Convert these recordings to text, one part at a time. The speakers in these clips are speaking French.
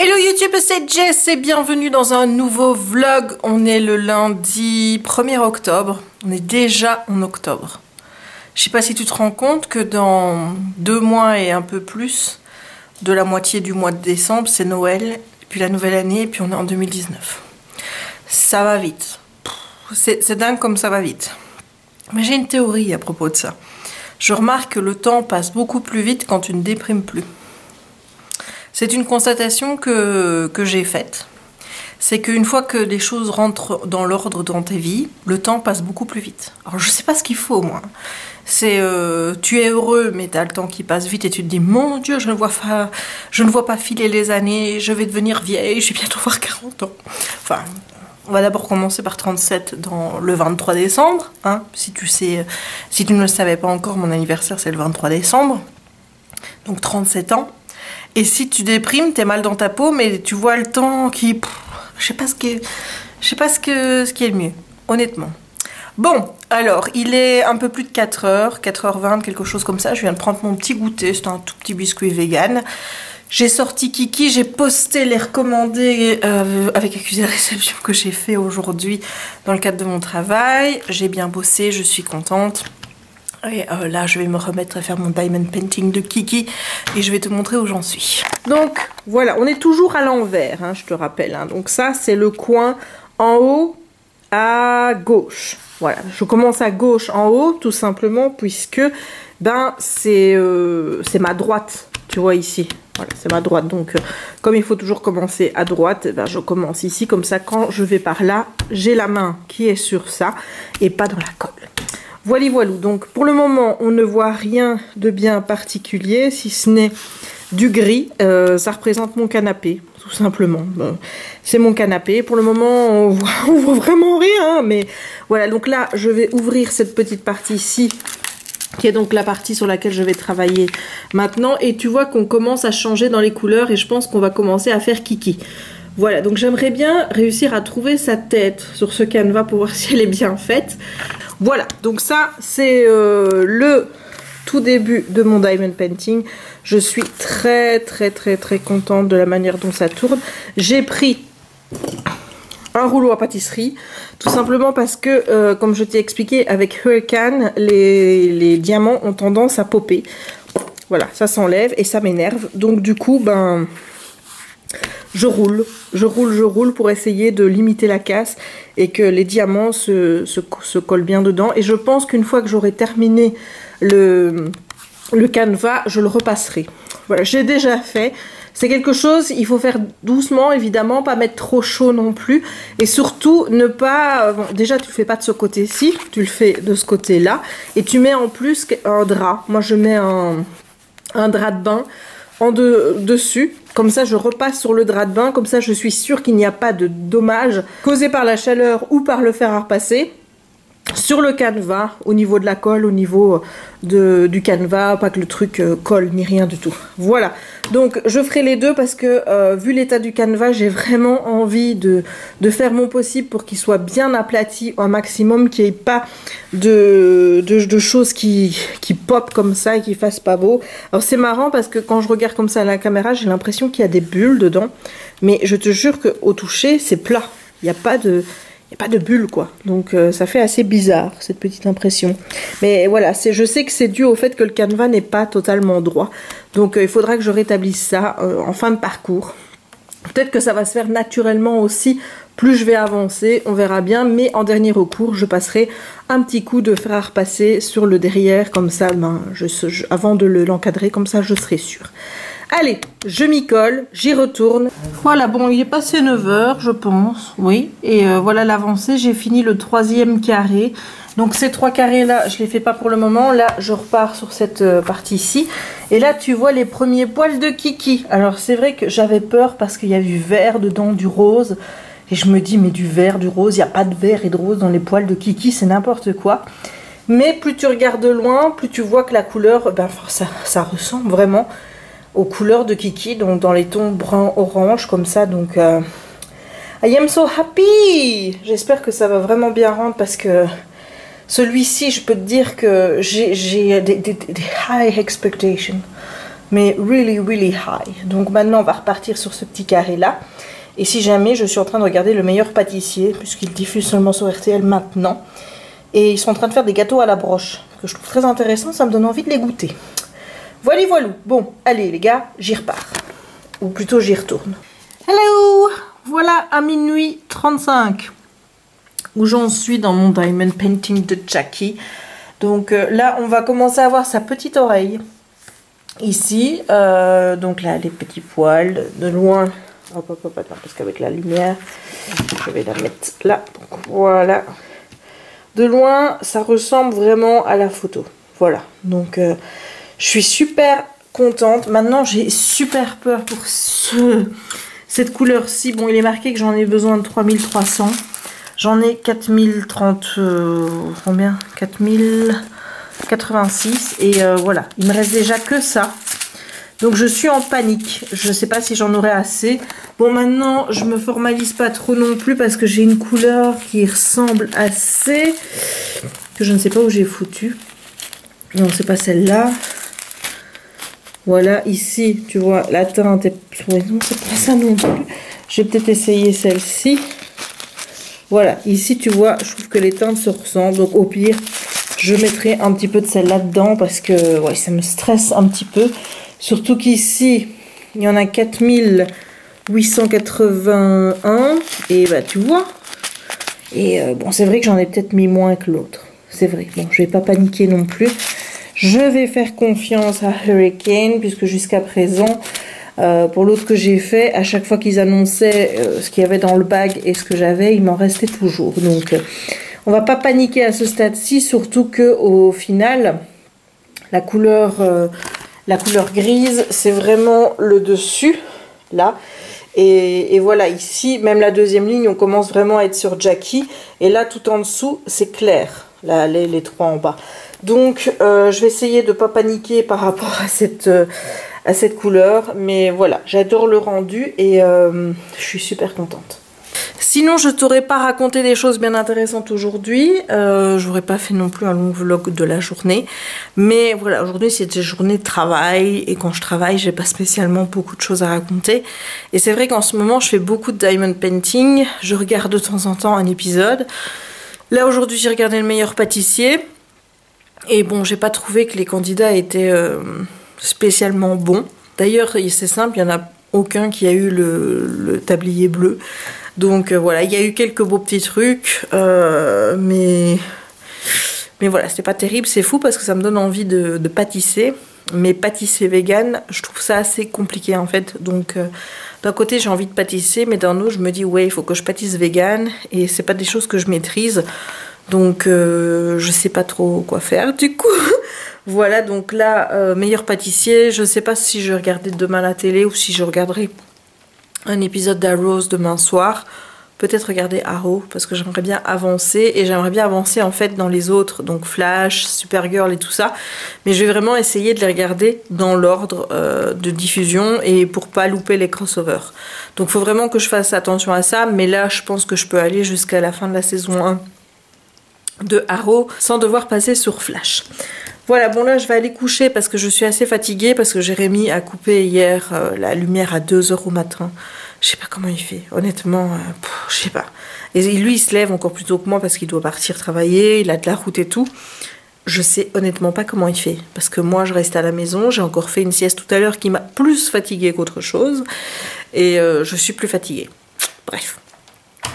Hello YouTube, c'est Jess et bienvenue dans un nouveau vlog. On est le lundi 1er octobre. On est déjà en octobre. Je sais pas si tu te rends compte que dans 2 mois et un peu plus de la moitié du mois de décembre, c'est Noël, puis la nouvelle année, et puis on est en 2019. Ça va vite. C'est dingue comme ça va vite. Mais j'ai une théorie à propos de ça. Je remarque que le temps passe beaucoup plus vite quand tu ne déprimes plus. C'est une constatation que j'ai faite. C'est qu'une fois que les choses rentrent dans l'ordre dans ta vie, le temps passe beaucoup plus vite. Alors je sais pas ce qu'il faut moi. C'est tu es heureux mais tu as le temps qui passe vite et tu te dis mon Dieu, je ne vois pas filer les années, je vais devenir vieille, je vais bientôt avoir 40 ans. Enfin, on va d'abord commencer par 37 dans le 23 décembre. Hein, si tu ne le savais pas encore, mon anniversaire c'est le 23 décembre. Donc 37 ans. Et si tu déprimes, t'es mal dans ta peau, mais tu vois le temps qui... Je sais pas ce qui est le mieux, honnêtement. Bon, alors, il est un peu plus de 4h, 4h20, quelque chose comme ça. Je viens de prendre mon petit goûter, c'est un tout petit biscuit vegan. J'ai sorti Kiki, j'ai posté les recommandés avec accusé de réception que j'ai fait aujourd'hui dans le cadre de mon travail. J'ai bien bossé, je suis contente. Et là, je vais me remettre à faire mon diamond painting de Kiki et je vais te montrer où j'en suis. Donc, voilà, on est toujours à l'envers, hein, je te rappelle. Hein. Donc ça, c'est le coin en haut à gauche. Voilà, je commence à gauche en haut, tout simplement, puisque ben, c'est ma droite, tu vois ici. Voilà, c'est ma droite. Donc, comme il faut toujours commencer à droite, ben, je commence ici. Comme ça, quand je vais par là, j'ai la main qui est sur ça et pas dans la colle. Voilà, voilà. Donc, pour le moment, on ne voit rien de bien particulier, si ce n'est du gris. Ça représente mon canapé, tout simplement. C'est mon canapé. Pour le moment, on voit vraiment rien. Mais voilà, donc là, je vais ouvrir cette petite partie ici, qui est donc la partie sur laquelle je vais travailler maintenant. Et tu vois qu'on commence à changer dans les couleurs et je pense qu'on va commencer à faire Kiki. Voilà, donc j'aimerais bien réussir à trouver sa tête sur ce canevas pour voir si elle est bien faite. Voilà, donc ça, c'est le tout début de mon diamond painting. Je suis très contente de la manière dont ça tourne. J'ai pris un rouleau à pâtisserie, tout simplement parce que, comme je t'ai expliqué, avec Hurricane, les diamants ont tendance à popper. Voilà, ça s'enlève et ça m'énerve. Donc du coup, ben... je roule pour essayer de limiter la casse et que les diamants se collent bien dedans. Et je pense qu'une fois que j'aurai terminé le canevas, je le repasserai. Voilà, j'ai déjà fait. C'est quelque chose, il faut faire doucement, évidemment, pas mettre trop chaud non plus. Et surtout, ne pas... Bon, déjà, tu le fais pas de ce côté-ci, tu le fais de ce côté-là. Et tu mets en plus un drap. Moi, je mets un drap de bain dessus, comme ça je repasse sur le drap de bain, comme ça je suis sûre qu'il n'y a pas de dommages causés par la chaleur ou par le fer à repasser sur le canevas, au niveau de la colle, au niveau du canevas, pas que le truc colle ni rien du tout. Voilà, donc je ferai les deux parce que vu l'état du canevas, j'ai vraiment envie de faire mon possible pour qu'il soit bien aplati au maximum, qu'il n'y ait pas de choses qui pop comme ça et qui fassent pas beau. Alors c'est marrant parce que quand je regarde comme ça à la caméra, j'ai l'impression qu'il y a des bulles dedans, mais je te jure qu'au toucher, c'est plat. Il n'y a pas de bulles quoi, donc ça fait assez bizarre cette petite impression. Mais voilà, je sais que c'est dû au fait que le canevas n'est pas totalement droit, donc il faudra que je rétablisse ça en fin de parcours. Peut-être que ça va se faire naturellement aussi, plus je vais avancer, on verra bien, mais en dernier recours, je passerai un petit coup de fer à repasser sur le derrière, comme ça, ben, avant de l'encadrer, comme ça je serai sûre. Allez, je m'y colle, j'y retourne. Voilà, bon, il est passé 9 h, je pense, oui. Et voilà l'avancée, j'ai fini le 3e carré. Donc ces 3 carrés-là, je ne les fais pas pour le moment. Là, je repars sur cette partie-ci. Et là, tu vois les premiers poils de Kiki. Alors, c'est vrai que j'avais peur parce qu'il y a du vert dedans, du rose. Et je me dis, mais du vert, du rose, il n'y a pas de vert et de rose dans les poils de Kiki, c'est n'importe quoi. Mais plus tu regardes de loin, plus tu vois que la couleur, ben, ça ressemble vraiment aux couleurs de Kiki, donc dans les tons brun orange comme ça. Donc I am so happy. J'espère que ça va vraiment bien rendre parce que celui-ci, je peux te dire que j'ai des high expectations. mais really really high. Donc maintenant on va repartir sur ce petit carré là. Et si jamais, je suis en train de regarder Le Meilleur Pâtissier, puisqu'il diffuse seulement sur RTL maintenant. Et ils sont en train de faire des gâteaux à la broche, que je trouve très intéressant, ça me donne envie de les goûter. Voilà, voilà. Bon, allez les gars, j'y repars. Ou plutôt j'y retourne. Hello! Voilà à minuit 35, où j'en suis dans mon Diamond Painting de Jackie. Donc là, on va commencer à voir sa petite oreille. Ici, donc là, les petits poils, de loin... Hop, hop, hop, attends, parce qu'avec la lumière, je vais la mettre là. Donc, voilà. De loin, ça ressemble vraiment à la photo. Voilà. Donc, je suis super contente. Maintenant, j'ai super peur pour cette couleur-ci. Bon, il est marqué que j'en ai besoin de 3300. J'en ai 4030... combien 4086. Et voilà. Il me reste déjà que ça. Donc je suis en panique, je ne sais pas si j'en aurai assez. Bon, maintenant je me formalise pas trop non plus parce que j'ai une couleur qui ressemble assez, que je ne sais pas où j'ai foutu. Non, c'est pas celle-là. Voilà, ici tu vois la teinte est... non, c'est pas ça non plus. Je vais peut-être essayer celle-ci. Voilà, ici tu vois, je trouve que les teintes se ressemblent. Donc au pire, je mettrai un petit peu de celle-là dedans parce que ouais, ça me stresse un petit peu. Surtout qu'ici, il y en a 4881. Et bah tu vois. Et bon, c'est vrai que j'en ai peut-être mis moins que l'autre. C'est vrai. Bon, je vais pas paniquer non plus. Je vais faire confiance à Hurricane, puisque jusqu'à présent, pour l'autre que j'ai fait, à chaque fois qu'ils annonçaient ce qu'il y avait dans le bag et ce que j'avais, il m'en restait toujours. Donc, on va pas paniquer à ce stade-ci, surtout que au final, la couleur grise, c'est vraiment le dessus, là. Et voilà, ici, même la deuxième ligne, on commence vraiment à être sur Jackie. Et là, tout en dessous, c'est clair, là, les trois en bas. Donc, je vais essayer de ne pas paniquer par rapport à cette couleur. Mais voilà, j'adore le rendu et je suis super contente. Sinon, je t'aurais pas raconté des choses bien intéressantes aujourd'hui. J'aurais pas fait non plus un long vlog de la journée. Mais voilà, aujourd'hui c'était journée de travail. Et quand je travaille, j'ai pas spécialement beaucoup de choses à raconter. Et c'est vrai qu'en ce moment, je fais beaucoup de diamond painting. Je regarde de temps en temps un épisode. Là, aujourd'hui, j'ai regardé Le Meilleur Pâtissier. Et bon, j'ai pas trouvé que les candidats étaient spécialement bons. D'ailleurs, c'est simple, il y en a aucun qui a eu le tablier bleu. Donc voilà, il y a eu quelques beaux petits trucs, mais voilà, c'était pas terrible, c'est fou parce que ça me donne envie de pâtisser. Mais pâtisser vegan, je trouve ça assez compliqué en fait. Donc d'un côté j'ai envie de pâtisser, mais d'un autre je me dis ouais, il faut que je pâtisse vegan et c'est pas des choses que je maîtrise. Donc je sais pas trop quoi faire du coup. Voilà, donc là, Meilleur Pâtissier, je sais pas si je vais regarder demain la télé ou si je regarderai un épisode d'Arrow demain soir. Peut-être regarder Arrow parce que j'aimerais bien avancer et j'aimerais bien avancer en fait dans les autres, donc Flash, Supergirl et tout ça. Mais je vais vraiment essayer de les regarder dans l'ordre de diffusion et pour pas louper les crossovers. Donc il faut vraiment que je fasse attention à ça, mais là je pense que je peux aller jusqu'à la fin de la saison 1 de Arrow sans devoir passer sur Flash. Voilà, bon là je vais aller coucher parce que je suis assez fatiguée parce que Jérémy a coupé hier la lumière à 2 h au matin. Je sais pas comment il fait, honnêtement, je sais pas. Et lui il se lève encore plus tôt que moi parce qu'il doit partir travailler, il a de la route et tout. Je sais honnêtement pas comment il fait parce que moi je reste à la maison, j'ai encore fait une sieste tout à l'heure qui m'a plus fatiguée qu'autre chose et je suis plus fatiguée. Bref.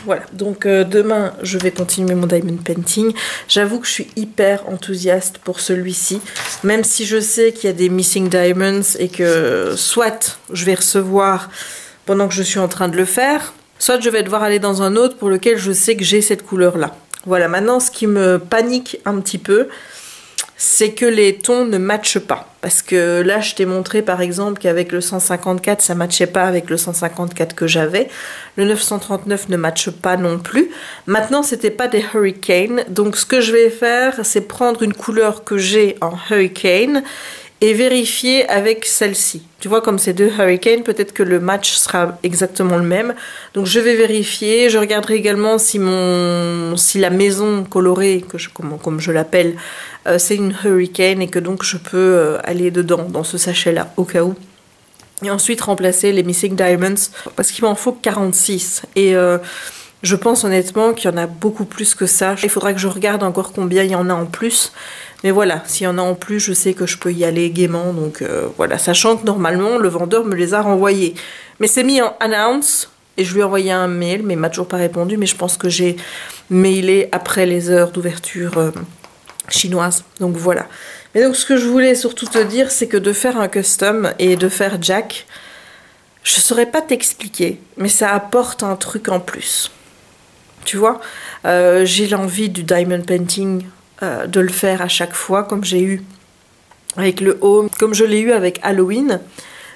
Voilà, donc demain je vais continuer mon diamond painting. J'avoue que je suis hyper enthousiaste pour celui-ci, même si je sais qu'il y a des missing diamonds et que soit je vais recevoir pendant que je suis en train de le faire, soit je vais devoir aller dans un autre pour lequel je sais que j'ai cette couleur-là. Voilà, maintenant ce qui me panique un petit peu, c'est que les tons ne matchent pas. Parce que là, je t'ai montré par exemple qu'avec le 154, ça ne matchait pas avec le 154 que j'avais. Le 939 ne matche pas non plus. Maintenant, c'était pas des Hurricane. Donc, ce que je vais faire, c'est prendre une couleur que j'ai en Hurricane et vérifier avec celle-ci. Tu vois, comme c'est 2 Hurricane, peut-être que le match sera exactement le même. Donc je vais vérifier. Je regarderai également si la maison colorée, comme je l'appelle, c'est une Hurricane et que donc je peux aller dedans, dans ce sachet-là, au cas où. Et ensuite remplacer les Missing Diamonds, parce qu'il m'en faut 46. Et je pense honnêtement qu'il y en a beaucoup plus que ça. Il faudra que je regarde encore combien il y en a en plus. Mais voilà, s'il y en a en plus, je sais que je peux y aller gaiement. Donc voilà, sachant que normalement, le vendeur me les a renvoyés. Mais c'est mis en announce et je lui ai envoyé un mail, mais il m'a toujours pas répondu. Mais je pense que j'ai mailé après les heures d'ouverture chinoise. Donc voilà. Mais donc ce que je voulais surtout te dire, c'est que de faire un custom et de faire Jack, je saurais pas t'expliquer, mais ça apporte un truc en plus. Tu vois, j'ai l'envie du diamond painting, de le faire à chaque fois, comme j'ai eu avec le home, comme je l'ai eu avec Halloween.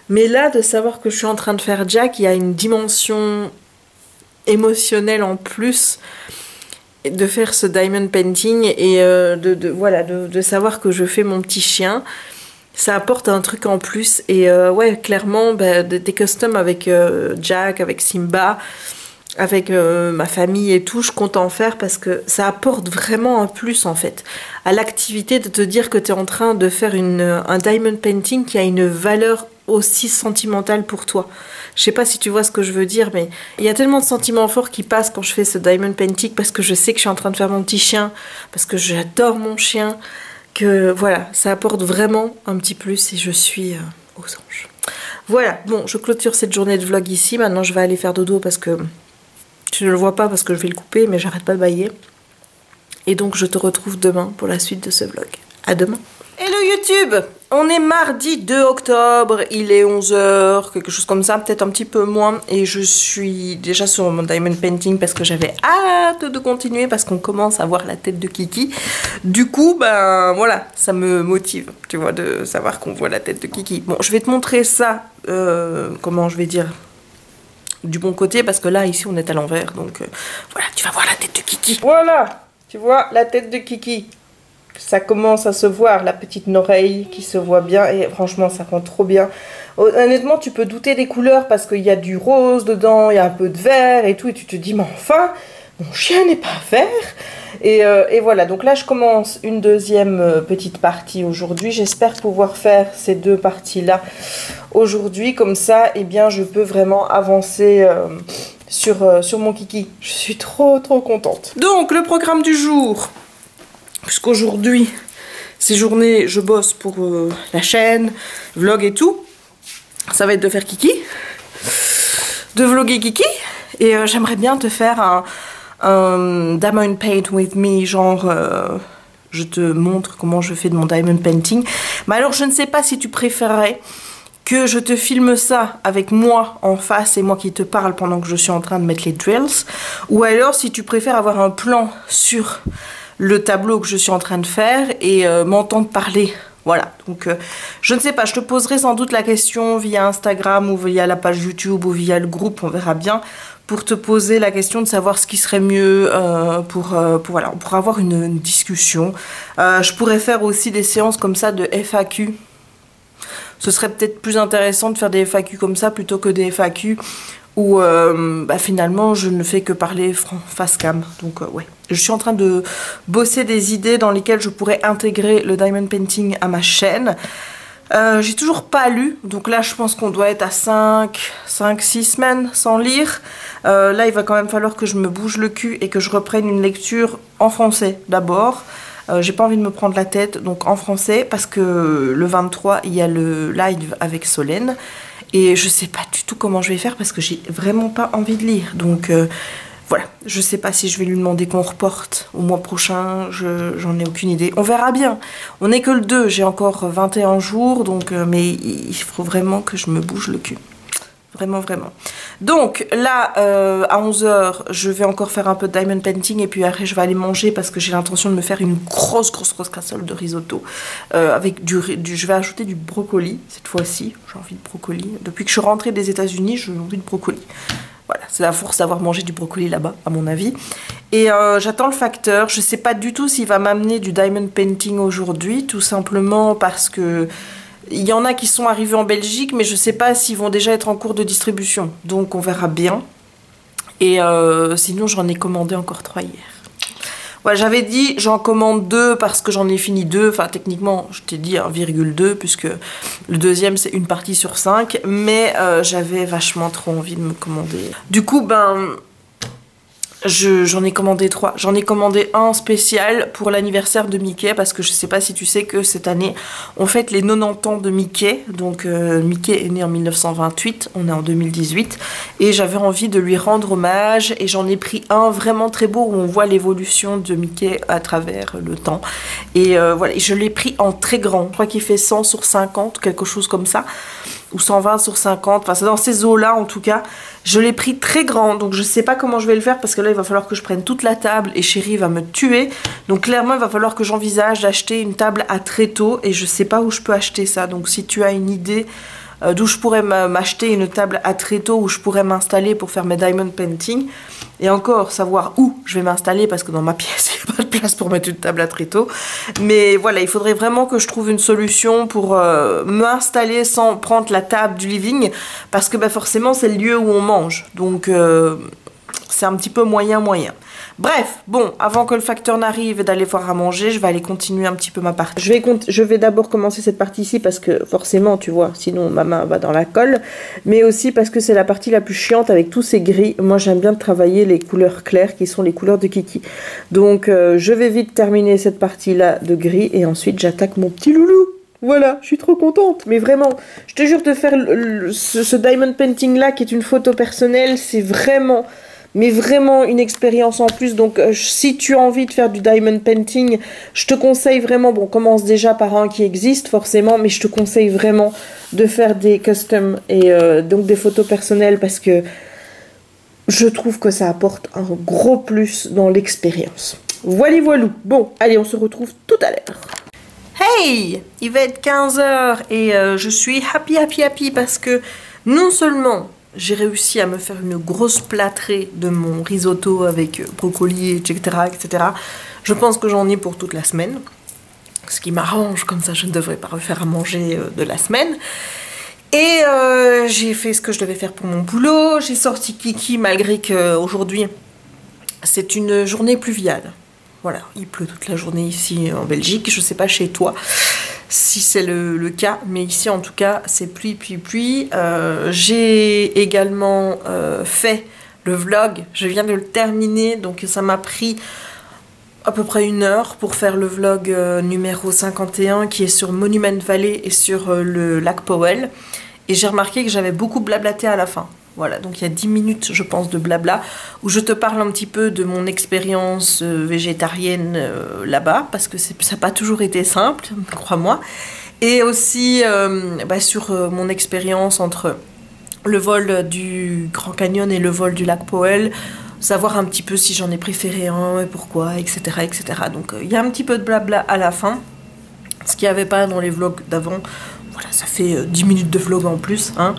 Mais là, de savoir que je suis en train de faire Jack, il y a une dimension émotionnelle en plus de faire ce diamond painting et de savoir que je fais mon petit chien. Ça apporte un truc en plus. Et ouais, clairement, des customs avec Jack, avec Simba, avec ma famille et tout, je compte en faire parce que ça apporte vraiment un plus en fait à l'activité de te dire que tu es en train de faire un diamond painting qui a une valeur aussi sentimentale pour toi. Je sais pas si tu vois ce que je veux dire, mais il y a tellement de sentiments forts qui passent quand je fais ce diamond painting parce que je sais que je suis en train de faire mon petit chien, parce que j'adore mon chien, que voilà, ça apporte vraiment un petit plus et je suis aux anges. Voilà, bon, je clôture cette journée de vlog ici. Maintenant, je vais aller faire dodo parce que tu ne le vois pas parce que je vais le couper, mais j'arrête pas de bailler. Et donc, je te retrouve demain pour la suite de ce vlog. À demain. Hello YouTube! On est mardi 2 octobre, il est 11 h, quelque chose comme ça, peut-être un petit peu moins. Et je suis déjà sur mon diamond painting parce que j'avais hâte de continuer parce qu'on commence à voir la tête de Kiki. Du coup, ben voilà, ça me motive, tu vois, de savoir qu'on voit la tête de Kiki. Bon, je vais te montrer ça, comment je vais dire, du bon côté, parce que là, ici, on est à l'envers. Donc voilà, tu vas voir la tête de Kiki. Voilà, tu vois la tête de Kiki. Ça commence à se voir, la petite oreille qui se voit bien et franchement ça rend trop bien. Honnêtement tu peux douter des couleurs parce qu'il y a du rose dedans, il y a un peu de vert et tout et tu te dis mais enfin mon chien n'est pas vert. Et voilà, donc là je commence une deuxième petite partie aujourd'hui. J'espère pouvoir faire ces deux parties là aujourd'hui, comme ça eh bien je peux vraiment avancer sur mon Kiki. Je suis trop contente. Donc le programme du jour, puisqu'aujourd'hui, ces journées, je bosse pour la chaîne, vlog et tout. Ça va être de faire Kiki, de vlogger Kiki. Et j'aimerais bien te faire un diamond paint with me, genre je te montre comment je fais de mon diamond painting. Mais alors, je ne sais pas si tu préférerais que je te filme ça avec moi en face et moi qui te parle pendant que je suis en train de mettre les drills. Ou alors, si tu préfères avoir un plan sur le tableau que je suis en train de faire et m'entendre parler. Voilà, donc je ne sais pas, je te poserai sans doute la question via Instagram ou via la page YouTube ou via le groupe, on verra bien, pour te poser la question de savoir ce qui serait mieux voilà, on pourra avoir une discussion. Je pourrais faire aussi des séances comme ça de FAQ. Ce serait peut-être plus intéressant de faire des FAQ comme ça plutôt que des FAQ où finalement je ne fais que parler face cam. Donc ouais, je suis en train de bosser des idées dans lesquelles je pourrais intégrer le diamond painting à ma chaîne. J'ai toujours pas lu, donc là je pense qu'on doit être à 5-6 semaines sans lire. Là il va quand même falloir que je me bouge le cul et que je reprenne une lecture en français d'abord. J'ai pas envie de me prendre la tête, donc en français, parce que le 23 il y a le live avec Solène. Et je sais pas du tout comment je vais faire parce que j'ai vraiment pas envie de lire. Donc voilà, je sais pas si je vais lui demander qu'on reporte au mois prochain, j'en ai aucune idée. On verra bien. On n'est que le 2, j'ai encore 21 jours, donc mais il faut vraiment que je me bouge le cul. Vraiment. Donc là, à 11 h, je vais encore faire un peu de diamond painting et puis après je vais aller manger parce que j'ai l'intention de me faire une grosse casserole de risotto avec je vais ajouter du brocoli cette fois-ci. J'ai envie de brocoli. Depuis que je suis rentrée des États-Unis, j'ai envie de brocoli. Voilà, c'est la force d'avoir mangé du brocoli là-bas, à mon avis. Et j'attends le facteur. Je sais pas du tout s'il va m'amener du diamond painting aujourd'hui, tout simplement parce que Il y en a qui sont arrivés en Belgique, mais je sais pas s'ils vont déjà être en cours de distribution. Donc on verra bien. Et sinon, j'en ai commandé encore 3 hier. Ouais, j'avais dit j'en commande 2 parce que j'en ai fini 2. Enfin, techniquement, je t'ai dit 1,2 puisque le deuxième, c'est une partie sur 5. Mais j'avais vachement trop envie de me commander. Du coup, ben... j'en ai commandé 3. J'en ai commandé un spécial pour l'anniversaire de Mickey parce que je sais pas si tu sais que cette année on fête les 90 ans de Mickey. Donc Mickey est né en 1928, on est en 2018 et j'avais envie de lui rendre hommage et j'en ai pris un vraiment très beau où on voit l'évolution de Mickey à travers le temps. Et voilà, et je l'ai pris en très grand. Je crois qu'il fait 100 sur 50, quelque chose comme ça. Ou 120 sur 50, enfin c'est dans ces eaux-là en tout cas. Je l'ai pris très grand, donc je sais pas comment je vais le faire parce que là il va falloir que je prenne toute la table et Chérie va me tuer. Donc clairement il va falloir que j'envisage d'acheter une table à tréteaux et je sais pas où je peux acheter ça. Donc si tu as une idée d'où je pourrais m'acheter une table à tréteaux où je pourrais m'installer pour faire mes diamond painting. Et encore, savoir où je vais m'installer parce que dans ma pièce, il n'y a pas de place pour mettre une table à tréteaux. Mais voilà, il faudrait vraiment que je trouve une solution pour m'installer sans prendre la table du living. Parce que bah, forcément, c'est le lieu où on mange. Donc, c'est un petit peu moyen. Bref, bon, avant que le facteur n'arrive et d'aller voir à manger, je vais aller continuer un petit peu ma partie. Je vais d'abord commencer cette partie-ci parce que forcément, tu vois, sinon ma main va dans la colle. Mais aussi parce que c'est la partie la plus chiante avec tous ces gris. Moi, j'aime bien travailler les couleurs claires qui sont les couleurs de Kiki. Donc, je vais vite terminer cette partie-là de gris et ensuite, j'attaque mon petit loulou. Voilà, je suis trop contente. Mais vraiment, je te jure de faire ce diamond painting-là qui est une photo personnelle, c'est vraiment... mais vraiment une expérience en plus. Donc si tu as envie de faire du diamond painting, je te conseille vraiment, bon, commence déjà par un qui existe forcément, mais je te conseille vraiment de faire des custom et donc des photos personnelles parce que je trouve que ça apporte un gros plus dans l'expérience. Voilà. Bon, allez, on se retrouve tout à l'heure. Hey, il va être 15 h et je suis happy parce que non seulement j'ai réussi à me faire une grosse plâtrée de mon risotto avec brocoli, etc. Je pense que j'en ai pour toute la semaine. Ce qui m'arrange, comme ça je ne devrais pas refaire à manger de la semaine. Et j'ai fait ce que je devais faire pour mon boulot. J'ai sorti Kiki malgré qu'aujourd'hui c'est une journée pluviale. Voilà, il pleut toute la journée ici en Belgique. Je ne sais pas chez toi si c'est le cas, mais ici en tout cas c'est pluie. J'ai également fait le vlog, je viens de le terminer, donc ça m'a pris à peu près 1 heure pour faire le vlog numéro 51 qui est sur Monument Valley et sur le lac Powell. Et j'ai remarqué que j'avais beaucoup blablaté à la fin. Voilà, donc il y a 10 minutes, je pense, de blabla, où je te parle un petit peu de mon expérience végétarienne là-bas, parce que ça n'a pas toujours été simple, crois-moi. Et aussi sur mon expérience entre le vol du Grand Canyon et le vol du lac Powell, savoir un petit peu si j'en ai préféré un et pourquoi, etc. Donc il y a un petit peu de blabla à la fin, ce qu'il n'y avait pas dans les vlogs d'avant. Voilà, ça fait 10 minutes de vlog en plus, hein.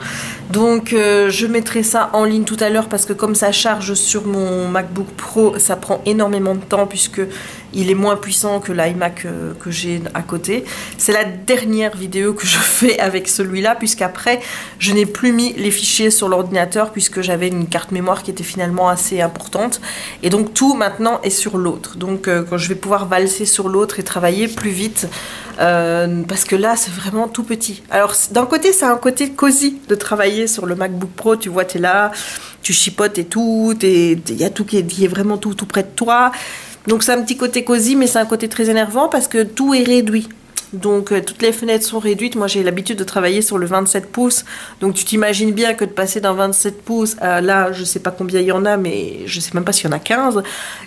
Donc je mettrai ça en ligne tout à l'heure parce que comme ça charge sur mon MacBook Pro, ça prend énormément de temps puisque il est moins puissant que l'iMac que j'ai à côté. C'est la dernière vidéo que je fais avec celui-là puisqu'après je n'ai plus mis les fichiers sur l'ordinateur puisque j'avais une carte mémoire qui était finalement assez importante et donc tout maintenant est sur l'autre. Donc quand je vais pouvoir valser sur l'autre et travailler plus vite parce que là c'est vraiment tout petit. Alors d'un côté c'est un côté cosy de travailler sur le MacBook Pro, tu vois, tu es là, tu chipotes et tout, il y a tout qui est vraiment tout près de toi. Donc c'est un petit côté cosy, mais c'est un côté très énervant parce que tout est réduit. Donc toutes les fenêtres sont réduites. Moi j'ai l'habitude de travailler sur le 27 pouces. Donc tu t'imagines bien que de passer d'un 27 pouces à là, je sais pas combien il y en a, mais je sais même pas s'il y en a 15,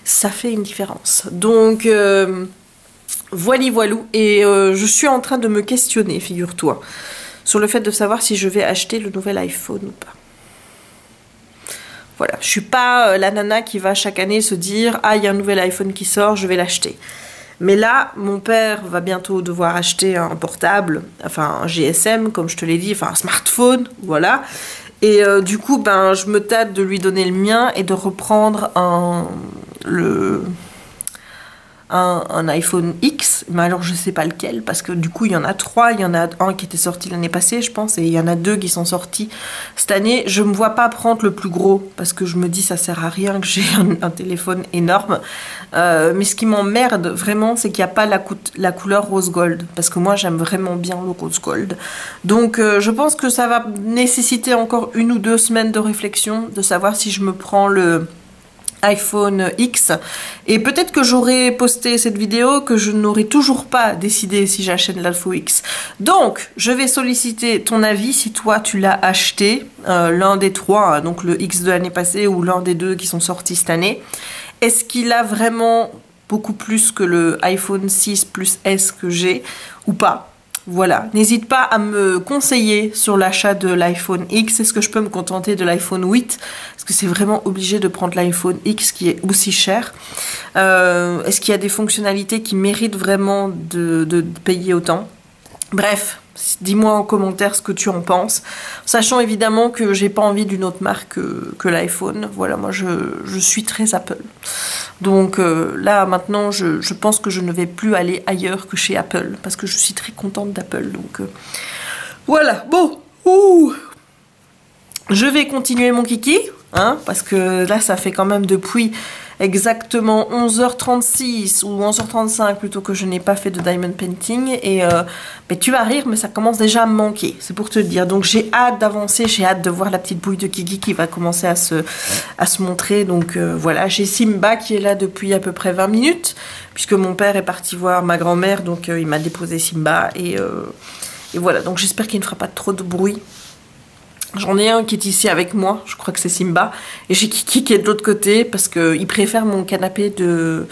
ça fait une différence. Donc voilou. Et je suis en train de me questionner, figure-toi, sur le fait de savoir si je vais acheter le nouvel iPhone ou pas. Voilà, je suis pas la nana qui va chaque année se dire « Ah, il y a un nouvel iPhone qui sort, je vais l'acheter ». Mais là, mon père va bientôt devoir acheter un portable, enfin un GSM, comme je te l'ai dit, enfin un smartphone, voilà. Et du coup, ben, je me tâte de lui donner le mien et de reprendre un un iPhone X, mais alors je sais pas lequel, parce que du coup il y en a 3, il y en a un qui était sorti l'année passée je pense, et il y en a 2 qui sont sortis cette année. Je me vois pas prendre le plus gros, parce que je me dis ça sert à rien que j'ai un téléphone énorme, mais ce qui m'emmerde vraiment c'est qu'il n'y a pas la couleur rose gold, parce que moi j'aime vraiment bien le rose gold. Donc je pense que ça va nécessiter encore 1 ou 2 semaines de réflexion, de savoir si je me prends le iPhone X, et peut-être que j'aurai posté cette vidéo que je n'aurai toujours pas décidé si j'achète l'iPhone X. Donc je vais solliciter ton avis si toi tu l'as acheté, l'un des 3, hein, donc le X de l'année passée ou l'un des 2 qui sont sortis cette année. Est-ce qu'il a vraiment beaucoup plus que le iPhone 6 Plus S que j'ai ou pas? Voilà, n'hésite pas à me conseiller sur l'achat de l'iPhone X. Est-ce que je peux me contenter de l'iPhone 8? Est-ce que c'est vraiment obligé de prendre l'iPhone X qui est aussi cher? Est-ce qu'il y a des fonctionnalités qui méritent vraiment de payer autant? Bref, dis-moi en commentaire ce que tu en penses, sachant évidemment que j'ai pas envie d'une autre marque que l'iPhone. Voilà, moi je suis très Apple. Donc là maintenant je pense que je ne vais plus aller ailleurs que chez Apple, parce que je suis très contente d'Apple. Donc voilà, bon, je vais continuer mon kiki, hein, parce que là ça fait quand même depuis exactement 11h36 ou 11h35 plutôt que je n'ai pas fait de diamond painting, et mais tu vas rire mais ça commence déjà à me manquer, c'est pour te dire. Donc j'ai hâte d'avancer, j'ai hâte de voir la petite bouille de Kiki qui va commencer à se montrer. Donc voilà, j'ai Simba qui est là depuis à peu près 20 minutes puisque mon père est parti voir ma grand-mère, donc il m'a déposé Simba, et voilà, donc j'espère qu'il ne fera pas trop de bruit. J'en ai un qui est ici avec moi, je crois que c'est Simba, et j'ai Kiki qui est de l'autre côté parce qu'il préfère mon canapé de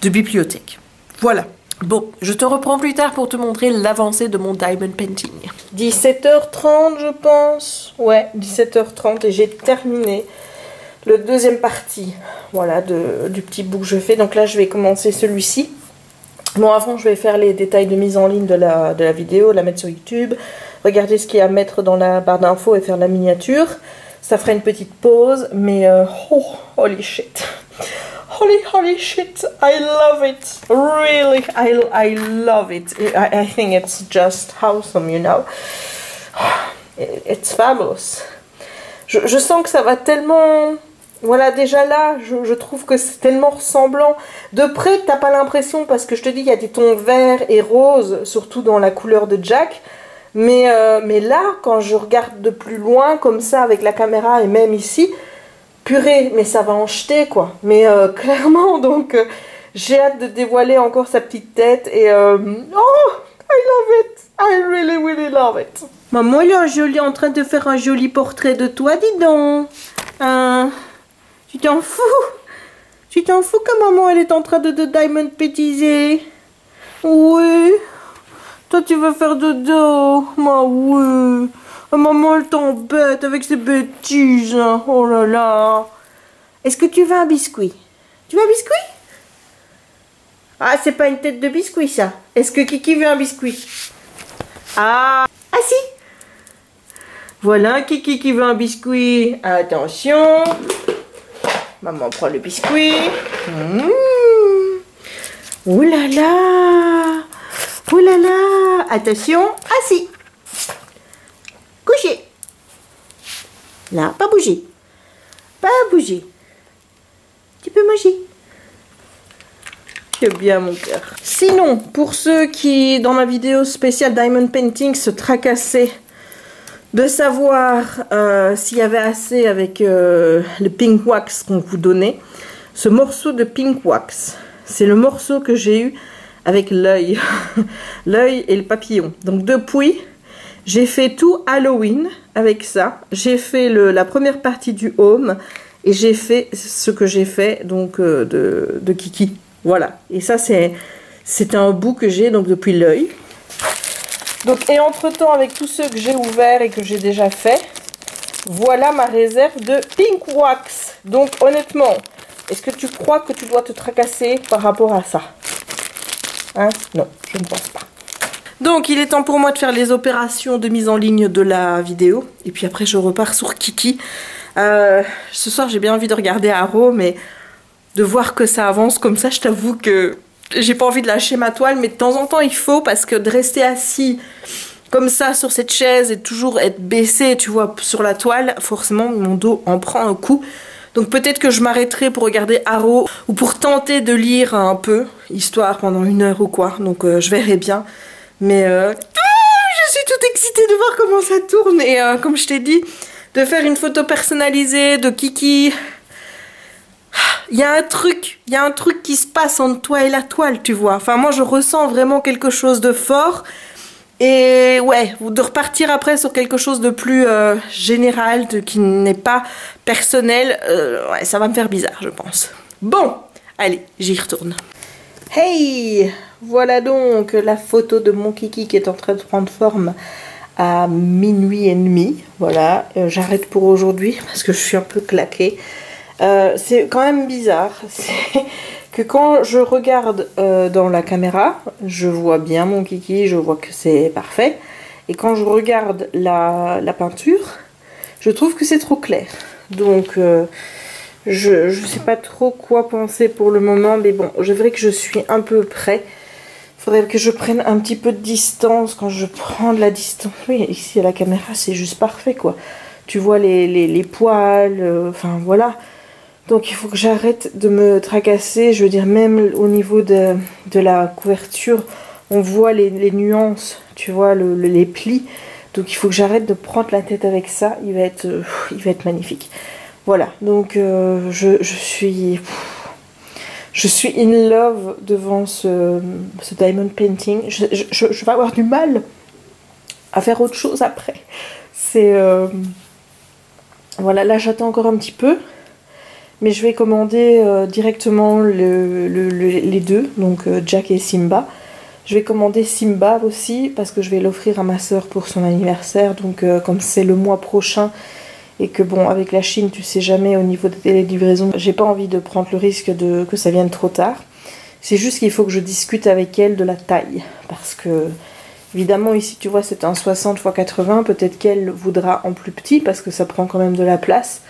bibliothèque. Voilà. Bon, je te reprends plus tard pour te montrer l'avancée de mon diamond painting. 17h30 je pense. Ouais, 17h30 et j'ai terminé le deuxième partie, voilà, du petit bout que je fais. Donc là je vais commencer celui-ci. Bon, avant je vais faire les détails de mise en ligne de la vidéo, la mettre sur YouTube. Regardez ce qu'il y a à mettre dans la barre d'infos et faire la miniature. Ça fera une petite pause, mais holy shit. Holy shit, I love it. Really, I love it. I think it's just awesome, you know. It's fabulous. Je sens que ça va tellement... Voilà, déjà là, je trouve que c'est tellement ressemblant. De près, t'as pas l'impression, parce que je te dis, il y a des tons verts et roses, surtout dans la couleur de Jack. Mais là, quand je regarde de plus loin, comme ça, avec la caméra, et même ici, purée, mais ça va en jeter, quoi. Mais clairement, donc, j'ai hâte de dévoiler encore sa petite tête, et oh, I love it. I really, really love it. Maman, il est en train de faire un joli portrait de toi, dis donc. Tu t'en fous? Tu t'en fous que maman, elle est en train de diamond pétiser? Oui. Toi, tu veux faire dodo? Moi, oui. Maman, elle t'embête avec ses bêtises. Oh là là. Est-ce que tu veux un biscuit? Tu veux un biscuit? Ah, c'est pas une tête de biscuit, ça. Est-ce que Kiki veut un biscuit? Ah si. Voilà Kiki qui veut un biscuit. Attention. Maman prend le biscuit. Ouh là là. Ouh là là. Attention. Assis. Couché. Là, pas bouger. Pas bouger. Tu peux manger. C'est bien mon cœur. Sinon, pour ceux qui, dans ma vidéo spéciale Diamond Painting, se tracassaient de savoir s'il y avait assez avec le pink wax qu'on vous donnait, ce morceau de pink wax, c'est le morceau que j'ai eu avec l'œil. L'œil et le papillon. Donc depuis, j'ai fait tout Halloween avec ça. J'ai fait la première partie du home et j'ai fait ce que j'ai fait donc de Kiki. Voilà. Et ça c'est un bout que j'ai donc depuis l'œil. Donc, et entre-temps, avec tous ceux que j'ai ouverts et que j'ai déjà fait, voilà ma réserve de pink wax. Donc, honnêtement, est-ce que tu crois que tu dois te tracasser par rapport à ça? Hein? Non, je ne pense pas. Donc, il est temps pour moi de faire les opérations de mise en ligne de la vidéo. Et puis après, je repars sur Kiki. Ce soir, j'ai bien envie de regarder Arrow, mais de voir que ça avance comme ça, je t'avoue que j'ai pas envie de lâcher ma toile, mais de temps en temps il faut, parce que de rester assis comme ça sur cette chaise et toujours être baissé, tu vois, sur la toile, forcément mon dos en prend un coup. Donc peut-être que je m'arrêterai pour regarder Arrow ou pour tenter de lire un peu, histoire pendant 1 heure ou quoi. Donc je verrai bien. Mais je suis toute excitée de voir comment ça tourne. Et comme je t'ai dit, de faire une photo personnalisée de Kiki. Il y a un truc qui se passe entre toi et la toile, tu vois. Enfin moi je ressens vraiment quelque chose de fort. Et ouais, de repartir après sur quelque chose de plus général, qui n'est pas personnel, ouais, ça va me faire bizarre, je pense. Bon, allez, j'y retourne. Hey, voilà donc la photo de mon Kiki qui est en train de prendre forme à 00h30. Voilà, j'arrête pour aujourd'hui parce que je suis un peu claquée. C'est quand même bizarre. Que quand je regarde dans la caméra, je vois bien mon Kiki, je vois que c'est parfait. Et quand je regarde la peinture, je trouve que c'est trop clair. Donc, je sais pas trop quoi penser pour le moment. Mais bon, je verrai que je suis un peu près. Il faudrait que je prenne un petit peu de distance. Quand je prends de la distance... Oui, ici à la caméra, c'est juste parfait, quoi. Tu vois les poils, enfin voilà. Donc il faut que j'arrête de me tracasser, je veux dire même au niveau de la couverture, on voit les nuances, tu vois, les plis. Donc il faut que j'arrête de prendre la tête avec ça, il va être magnifique. Voilà, donc je suis in love devant ce diamond painting. Je vais avoir du mal à faire autre chose après. C'est... voilà, là j'attends encore un petit peu. Mais je vais commander directement les deux, donc Jack et Simba. Je vais commander Simba aussi parce que je vais l'offrir à ma soeur pour son anniversaire. Donc comme c'est le mois prochain et que bon, avec la Chine, tu sais jamais au niveau des délais j'ai pas envie de prendre le risque que ça vienne trop tard. C'est juste qu'il faut que je discute avec elle de la taille. Parce que, évidemment, ici, tu vois, c'est un 60 x 80. Peut-être qu'elle voudra en plus petit parce que ça prend quand même de la place.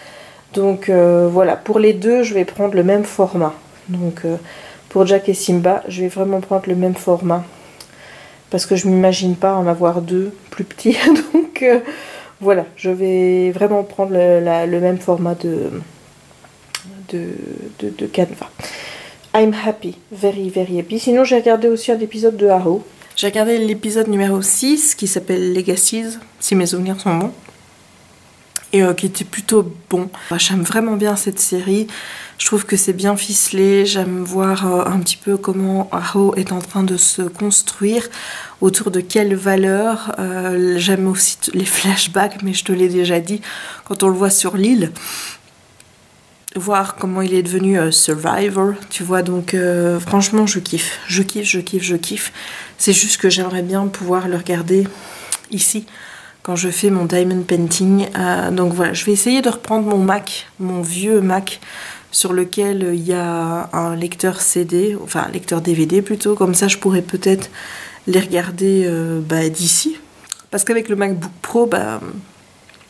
Donc voilà, pour les deux, je vais prendre le même format. Donc pour Jack et Simba, je vais vraiment prendre le même format. Parce que je m'imagine pas en avoir deux plus petits. Donc voilà, je vais vraiment prendre le même format de canevas. I'm happy, very very happy. Sinon j'ai regardé aussi un épisode de Arrow. J'ai regardé l'épisode numéro 6 qui s'appelle Legacies, si mes souvenirs sont bons. Et qui était plutôt bon. J'aime vraiment bien cette série, je trouve que c'est bien ficelé, j'aime voir un petit peu comment Arrow est en train de se construire, autour de quelles valeurs. J'aime aussi les flashbacks, mais je te l'ai déjà dit, quand on le voit sur l'île, voir comment il est devenu survivor, tu vois, donc franchement je kiffe. C'est juste que j'aimerais bien pouvoir le regarder ici, quand je fais mon diamond painting. Donc voilà, je vais essayer de reprendre mon Mac, mon vieux Mac, sur lequel il y a un lecteur CD, enfin un lecteur DVD plutôt, comme ça je pourrais peut-être les regarder d'ici. Parce qu'avec le MacBook Pro,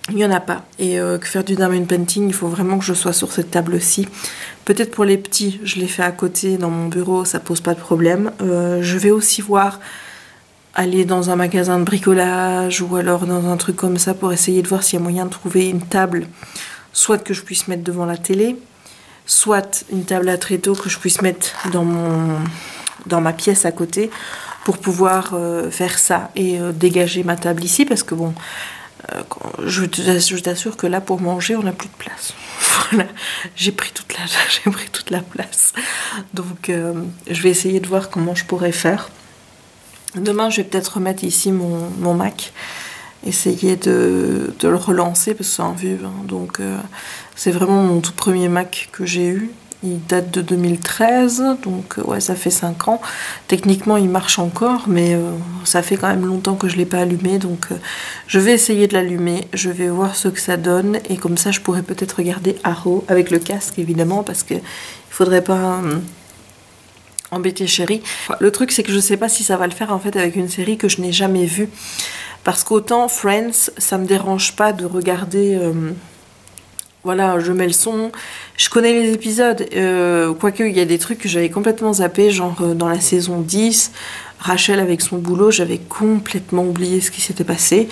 il n'y en a pas. Et que faire du diamond painting, il faut vraiment que je sois sur cette table-ci. Peut-être pour les petits, je les fais à côté dans mon bureau, ça pose pas de problème. Je vais aussi voir... aller dans un magasin de bricolage ou alors dans un truc comme ça pour essayer de voir s'il y a moyen de trouver une table, soit que je puisse mettre devant la télé, soit une table à tréteaux que je puisse mettre dans ma pièce à côté pour pouvoir faire ça et dégager ma table ici, parce que bon, je t'assure que là pour manger on n'a plus de place. Voilà, j'ai pris toute la place. Donc je vais essayer de voir comment je pourrais faire. Demain, je vais peut-être remettre ici mon Mac, essayer de le relancer parce que c'est un vieux. Hein, donc, c'est vraiment mon tout premier Mac que j'ai eu. Il date de 2013, donc ouais, ça fait 5 ans. Techniquement, il marche encore, mais ça fait quand même longtemps que je ne l'ai pas allumé. Donc, je vais essayer de l'allumer. Je vais voir ce que ça donne. Et comme ça, je pourrais peut-être regarder Arrow avec le casque, évidemment, parce qu'il ne faudrait pas... embêter chérie. Le truc c'est que je sais pas si ça va le faire en fait avec une série que je n'ai jamais vue, parce qu'autant Friends ça me dérange pas de regarder voilà, je mets le son, je connais les épisodes, quoique il y a des trucs que j'avais complètement zappé, genre dans la saison 10, Rachel avec son boulot, j'avais complètement oublié ce qui s'était passé.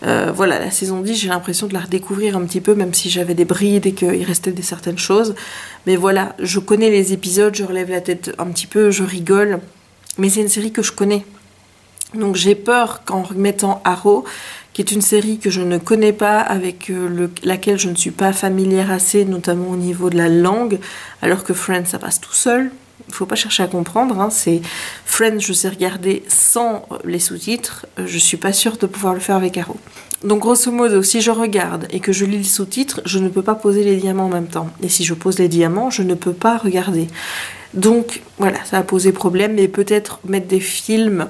Voilà, la saison 10, j'ai l'impression de la redécouvrir un petit peu, même si j'avais des brides et qu'il restait certaines choses. Mais voilà, je connais les épisodes, je relève la tête un petit peu, je rigole, mais c'est une série que je connais. Donc j'ai peur qu'en remettant Arrow, qui est une série que je ne connais pas, avec laquelle je ne suis pas familière assez, notamment au niveau de la langue, alors que Friends, ça passe tout seul. Il ne faut pas chercher à comprendre, hein. C'est Friends, je sais regarder sans les sous-titres, je suis pas sûre de pouvoir le faire avec Arrow. Donc grosso modo, si je regarde et que je lis les sous-titres, je ne peux pas poser les diamants en même temps. Et si je pose les diamants, je ne peux pas regarder. Donc voilà, ça a posé problème, mais peut-être mettre des films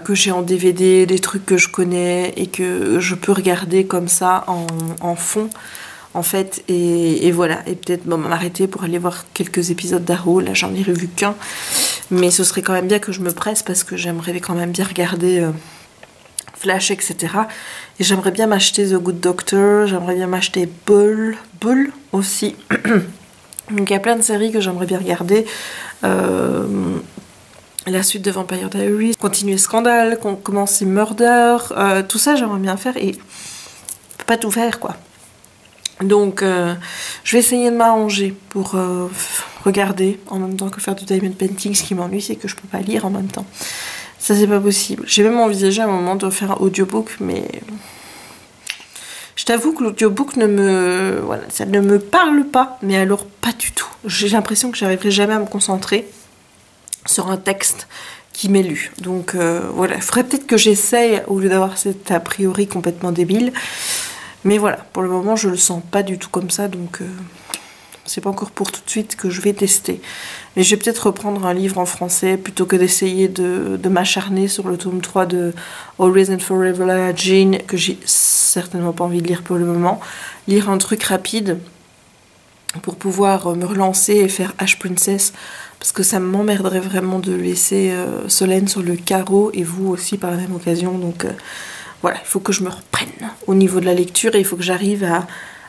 que j'ai en DVD, des trucs que je connais et que je peux regarder comme ça en fond, en fait, et voilà, et peut-être m'arrêter pour aller voir quelques épisodes d'Arrow. Là j'en ai revu qu'un, mais ce serait quand même bien que je me presse parce que j'aimerais quand même bien regarder Flash, etc. Et j'aimerais bien m'acheter The Good Doctor, j'aimerais bien m'acheter Bull aussi. Donc il y a plein de séries que j'aimerais bien regarder. La suite de Vampire Diaries, continuer Scandale, commencer Murder, tout ça j'aimerais bien faire et je peux pas tout faire quoi. Donc je vais essayer de m'arranger pour regarder en même temps que faire du diamond painting. Ce qui m'ennuie, c'est que je peux pas lire en même temps. Ça c'est pas possible. J'ai même envisagé à un moment de faire un audiobook, mais je t'avoue que l'audiobook voilà, ça ne me parle pas, mais alors pas du tout. J'ai l'impression que j'arriverai jamais à me concentrer sur un texte qui m'est lu. Donc voilà, il faudrait peut-être que j'essaye au lieu d'avoir cet a priori complètement débile. Mais voilà, pour le moment je le sens pas du tout comme ça, donc c'est pas encore pour tout de suite que je vais tester. Mais je vais peut-être reprendre un livre en français plutôt que d'essayer de m'acharner sur le tome 3 de Always and Forever la Jean, que j'ai certainement pas envie de lire pour le moment. Lire un truc rapide pour pouvoir me relancer et faire Ash Princess, parce que ça m'emmerderait vraiment de laisser Solène sur le carreau et vous aussi par la même occasion. Donc voilà, il faut que je me reprenne au niveau de la lecture et il faut que j'arrive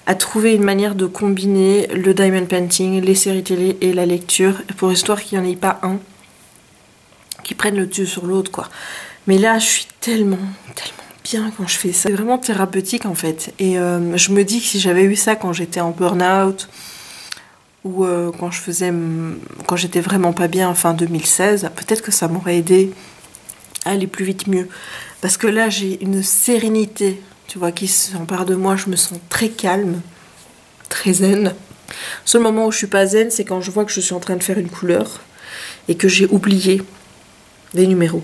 à trouver une manière de combiner le diamond painting, les séries télé et la lecture, pour histoire qu'il n'y en ait pas un qui prenne le dessus sur l'autre quoi. Mais là je suis tellement bien quand je fais ça, c'est vraiment thérapeutique en fait. Et je me dis que si j'avais eu ça quand j'étais en burn-out ou quand j'étais vraiment pas bien fin 2016, peut-être que ça m'aurait aidé à aller plus vite mieux. Parce que là j'ai une sérénité, tu vois, qui s'empare de moi, je me sens très calme, très zen. Le seul moment où je suis pas zen, c'est quand je vois que je suis en train de faire une couleur et que j'ai oublié des numéros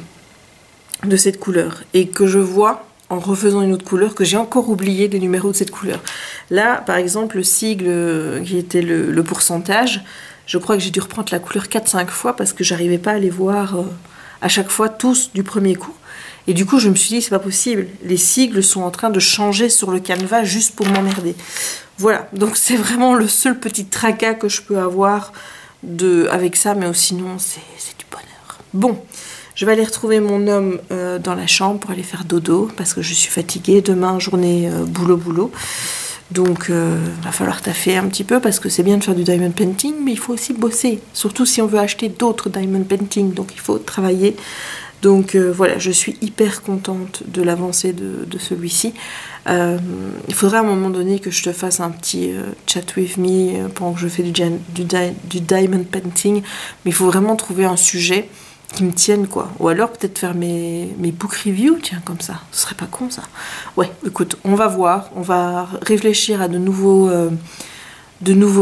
de cette couleur et que je vois en refaisant une autre couleur que j'ai encore oublié des numéros de cette couleur. Là, par exemple, le sigle qui était le pourcentage, je crois que j'ai dû reprendre la couleur 4-5 fois parce que j'arrivais pas à les voir à chaque fois tous du premier coup. Et du coup, je me suis dit, c'est pas possible. Les sigles sont en train de changer sur le canevas juste pour m'emmerder. Voilà, donc c'est vraiment le seul petit tracas que je peux avoir avec ça, mais sinon, c'est du bonheur. Bon, je vais aller retrouver mon homme dans la chambre pour aller faire dodo, parce que je suis fatiguée. Demain, journée boulot. Donc, va falloir taffer un petit peu, parce que c'est bien de faire du diamond painting, mais il faut aussi bosser. Surtout si on veut acheter d'autres diamond painting, donc il faut travailler. Donc voilà, je suis hyper contente de l'avancée de celui-ci. Il faudrait à un moment donné que je te fasse un petit chat with me pendant que je fais du diamond painting. Mais il faut vraiment trouver un sujet qui me tienne quoi. Ou alors peut-être faire mes book reviews, tiens, comme ça. Ce serait pas con ça. Ouais, écoute, on va voir. On va réfléchir à de nouveaux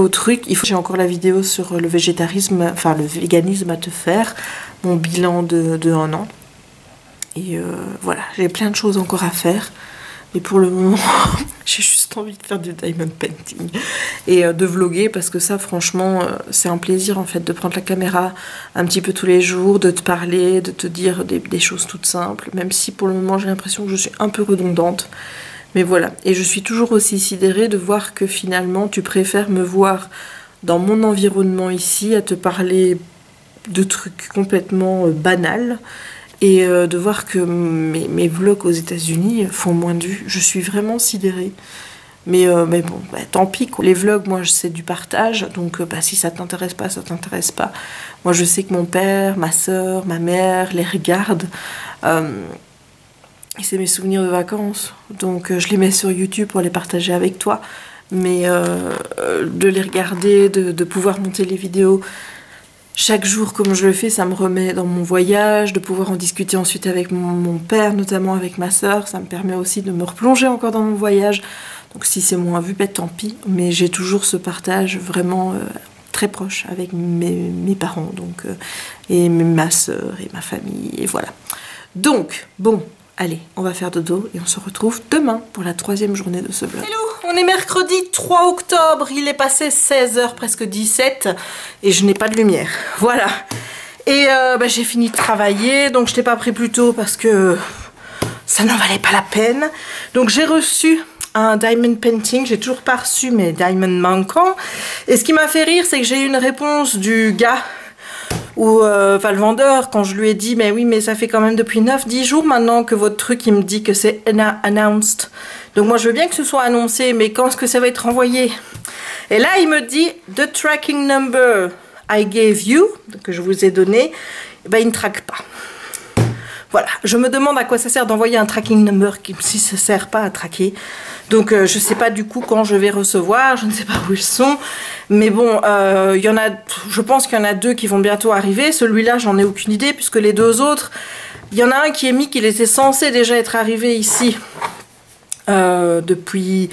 trucs. J'ai encore la vidéo sur le végétarisme, enfin le véganisme à te faire. Mon bilan de 1 an. Et voilà, j'ai plein de choses encore à faire. Mais pour le moment, j'ai juste envie de faire du diamond painting. Et de vlogger, parce que ça, franchement, c'est un plaisir, en fait, de prendre la caméra un petit peu tous les jours, de te parler, de te dire des choses toutes simples. Même si, pour le moment, j'ai l'impression que je suis un peu redondante. Mais voilà. Et je suis toujours aussi sidérée de voir que, finalement, tu préfères me voir dans mon environnement ici, à te parler de trucs complètement banals et de voir que mes vlogs aux États-Unis font moins de vues. Je suis vraiment sidérée. Mais bon, bah, tant pis, quoi. Les vlogs, moi, c'est du partage. Donc, bah, si ça t'intéresse pas, ça t'intéresse pas. Moi, je sais que mon père, ma soeur, ma mère les regardent. Et c'est mes souvenirs de vacances. Donc, je les mets sur YouTube pour les partager avec toi. Mais de les regarder, de pouvoir monter les vidéos chaque jour comme je le fais, ça me remet dans mon voyage, de pouvoir en discuter ensuite avec mon père, notamment avec ma soeur. Ça me permet aussi de me replonger encore dans mon voyage. Donc si c'est moins vu, ben, tant pis. Mais j'ai toujours ce partage vraiment très proche avec mes parents donc, et ma soeur et ma famille. Et voilà. Donc, bon, allez, on va faire dodo et on se retrouve demain pour la 3e journée de ce vlog. Hello! On est mercredi 3 octobre, il est passé 16h, presque 17, et je n'ai pas de lumière. Voilà. Et bah, j'ai fini de travailler, donc je t'ai pas pris plus tôt parce que ça n'en valait pas la peine. Donc j'ai reçu un diamond painting, j'ai toujours pas reçu mes diamonds manquants. Et ce qui m'a fait rire, c'est que j'ai eu une réponse du gars, ou enfin le vendeur, quand je lui ai dit mais oui mais ça fait quand même depuis 9-10 jours maintenant que votre truc il me dit que c'est announced, donc moi je veux bien que ce soit annoncé, mais quand est-ce que ça va être envoyé? Et là il me dit the tracking number I gave you, que je vous ai donné, ben il ne traque pas. Voilà, je me demande à quoi ça sert d'envoyer un tracking number si ça ne sert pas à traquer. Donc je ne sais pas du coup quand je vais recevoir, je ne sais pas où ils sont. Mais bon, y en a, je pense qu'il y en a 2 qui vont bientôt arriver. Celui-là, j'en ai aucune idée puisque les 2 autres, il y en a un qui est mis qu'il était censé déjà être arrivé ici depuis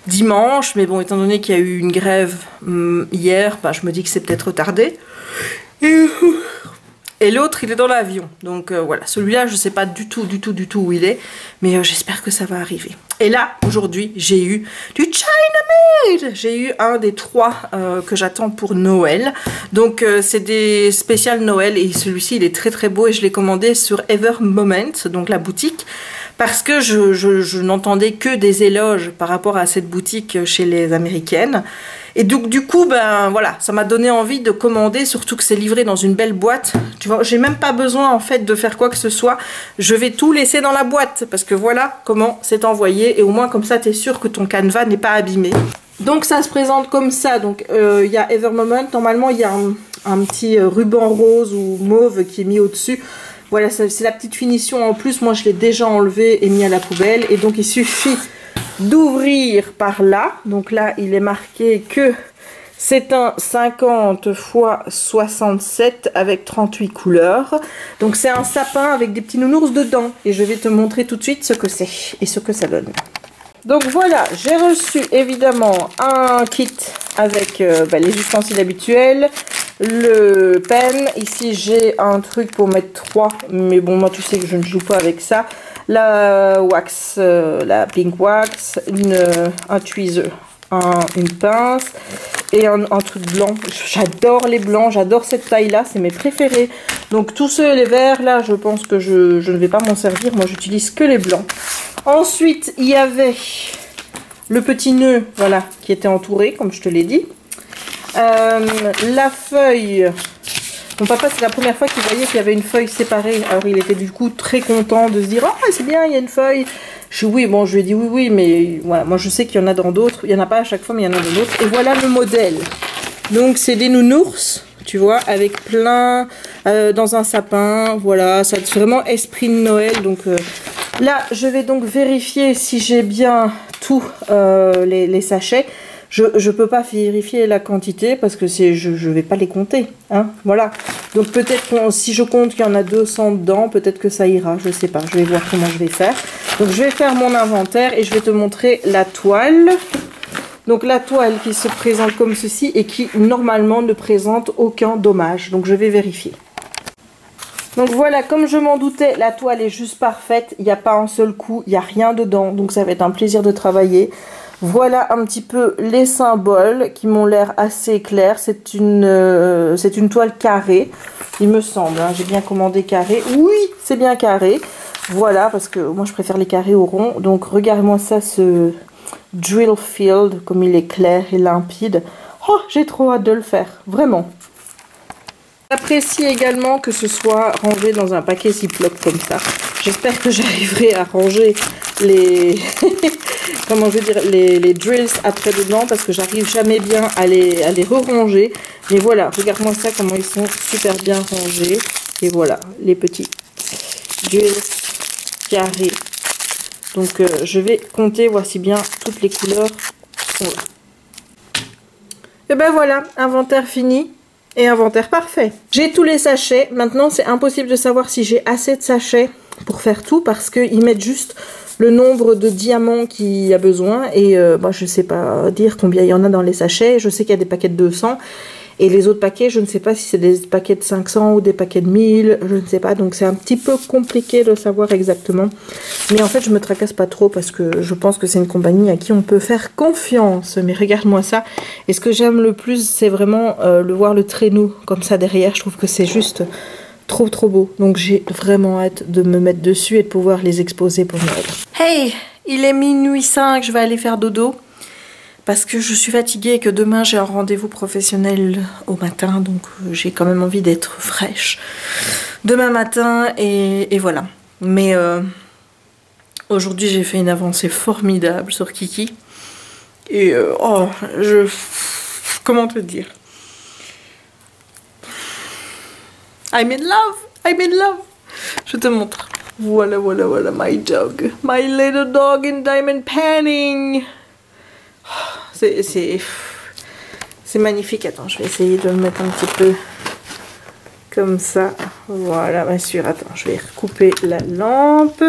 dimanche. Mais bon, étant donné qu'il y a eu une grève hier, bah, je me dis que c'est peut-être retardé. Et l'autre, il est dans l'avion. Donc voilà, celui-là, je ne sais pas du tout où il est. Mais j'espère que ça va arriver. Et là, aujourd'hui, j'ai eu du China Made. J'ai eu un des 3 que j'attends pour Noël. Donc c'est des spéciales Noël. Et celui-ci, il est très très beau. Et je l'ai commandé sur Ever Moment, donc la boutique. Parce que je n'entendais que des éloges par rapport à cette boutique chez les Américaines. Et donc du coup, ben voilà, ça m'a donné envie de commander, surtout que c'est livré dans une belle boîte. Tu vois, j'ai même pas besoin en fait de faire quoi que ce soit. Je vais tout laisser dans la boîte parce que voilà comment c'est envoyé. Et au moins comme ça, tu es sûr que ton canevas n'est pas abîmé. Donc ça se présente comme ça. Donc il y a Evermoment. Normalement, il y a un petit ruban rose ou mauve qui est mis au-dessus. Voilà, c'est la petite finition en plus. Moi, je l'ai déjà enlevé et mis à la poubelle. Et donc, il suffit d'ouvrir par là. Donc là, il est marqué que c'est un 50 x 67 avec 38 couleurs. Donc, c'est un sapin avec des petits nounours dedans. Et je vais te montrer tout de suite ce que c'est et ce que ça donne. Donc voilà, j'ai reçu évidemment un kit avec les ustensiles habituels, le pen. Ici j'ai un truc pour mettre 3, mais bon moi tu sais que je ne joue pas avec ça. La wax, la pink wax, un tweezer, une pince et un truc blanc. J'adore les blancs, j'adore cette taille là, c'est mes préférés. Donc tous ceux les verts là, je pense que je ne vais pas m'en servir, moi j'utilise que les blancs. Ensuite, il y avait le petit nœud, voilà, qui était entouré, comme je te l'ai dit. La feuille. Mon papa, c'est la première fois qu'il voyait qu'il y avait une feuille séparée. Alors, il était du coup très content de se dire « Ah, c'est bien, il y a une feuille !» Je dis oui, bon, je lui ai dit oui, mais voilà, moi je sais qu'il y en a dans d'autres. Il n'y en a pas à chaque fois, mais il y en a dans d'autres. Et voilà le modèle. Donc, c'est des nounours, tu vois, avec plein, dans un sapin. Voilà, ça c'est vraiment esprit de Noël, donc... Là, je vais donc vérifier si j'ai bien tous les sachets. Je ne peux pas vérifier la quantité parce que je ne vais pas les compter. Hein, voilà. Donc peut-être que si je compte qu'il y en a 200 dedans, peut-être que ça ira. Je ne sais pas. Je vais voir comment je vais faire. Donc je vais faire mon inventaire et je vais te montrer la toile. Donc la toile qui se présente comme ceci et qui normalement ne présente aucun dommage. Donc je vais vérifier. Donc voilà, comme je m'en doutais, la toile est juste parfaite. Il n'y a pas un seul coup, il n'y a rien dedans. Donc ça va être un plaisir de travailler. Voilà un petit peu les symboles qui m'ont l'air assez clairs. C'est une toile carrée, il me semble. Hein. J'ai bien commandé carré. Oui, c'est bien carré. Voilà, parce que moi je préfère les carrés au rond. Donc regarde-moi ça, ce drill field, comme il est clair et limpide. Oh, j'ai trop hâte de le faire, vraiment. J'apprécie également que ce soit rangé dans un paquet Ziploc comme ça. J'espère que j'arriverai à ranger les comment je veux dire, les drills après dedans parce que j'arrive jamais bien à les re-ranger. Mais voilà, regarde-moi ça, comment ils sont super bien rangés. Et voilà, les petits drills carrés. Donc je vais compter, voici bien toutes les couleurs sont là. Et ben voilà, inventaire fini et inventaire parfait. J'ai tous les sachets, maintenant c'est impossible de savoir si j'ai assez de sachets pour faire tout parce qu'ils mettent juste le nombre de diamants qu'il y a besoin et moi je ne sais pas dire combien il y en a dans les sachets. Je sais qu'il y a des paquets de 200 et les autres paquets je ne sais pas si c'est des paquets de 500 ou des paquets de 1000, je ne sais pas, donc c'est un petit peu compliqué de savoir exactement, mais en fait je me tracasse pas trop parce que je pense que c'est une compagnie à qui on peut faire confiance. Mais regarde-moi ça, et ce que j'aime le plus c'est vraiment voir le traîneau comme ça derrière, je trouve que c'est juste trop beau, donc j'ai vraiment hâte de me mettre dessus et de pouvoir les exposer pour Noël. Hey, il est minuit 5, je vais aller faire dodo parce que je suis fatiguée et que demain j'ai un rendez-vous professionnel au matin, donc j'ai quand même envie d'être fraîche demain matin et voilà. Mais aujourd'hui j'ai fait une avancée formidable sur Kiki et oh, comment te dire, I'm in love, I'm in love. Je te montre. Voilà, my dog. My little dog in diamond panning. C'est magnifique. Attends, je vais essayer de le mettre un petit peu comme ça. Voilà, bien sûr. Attends, je vais recouper la lampe.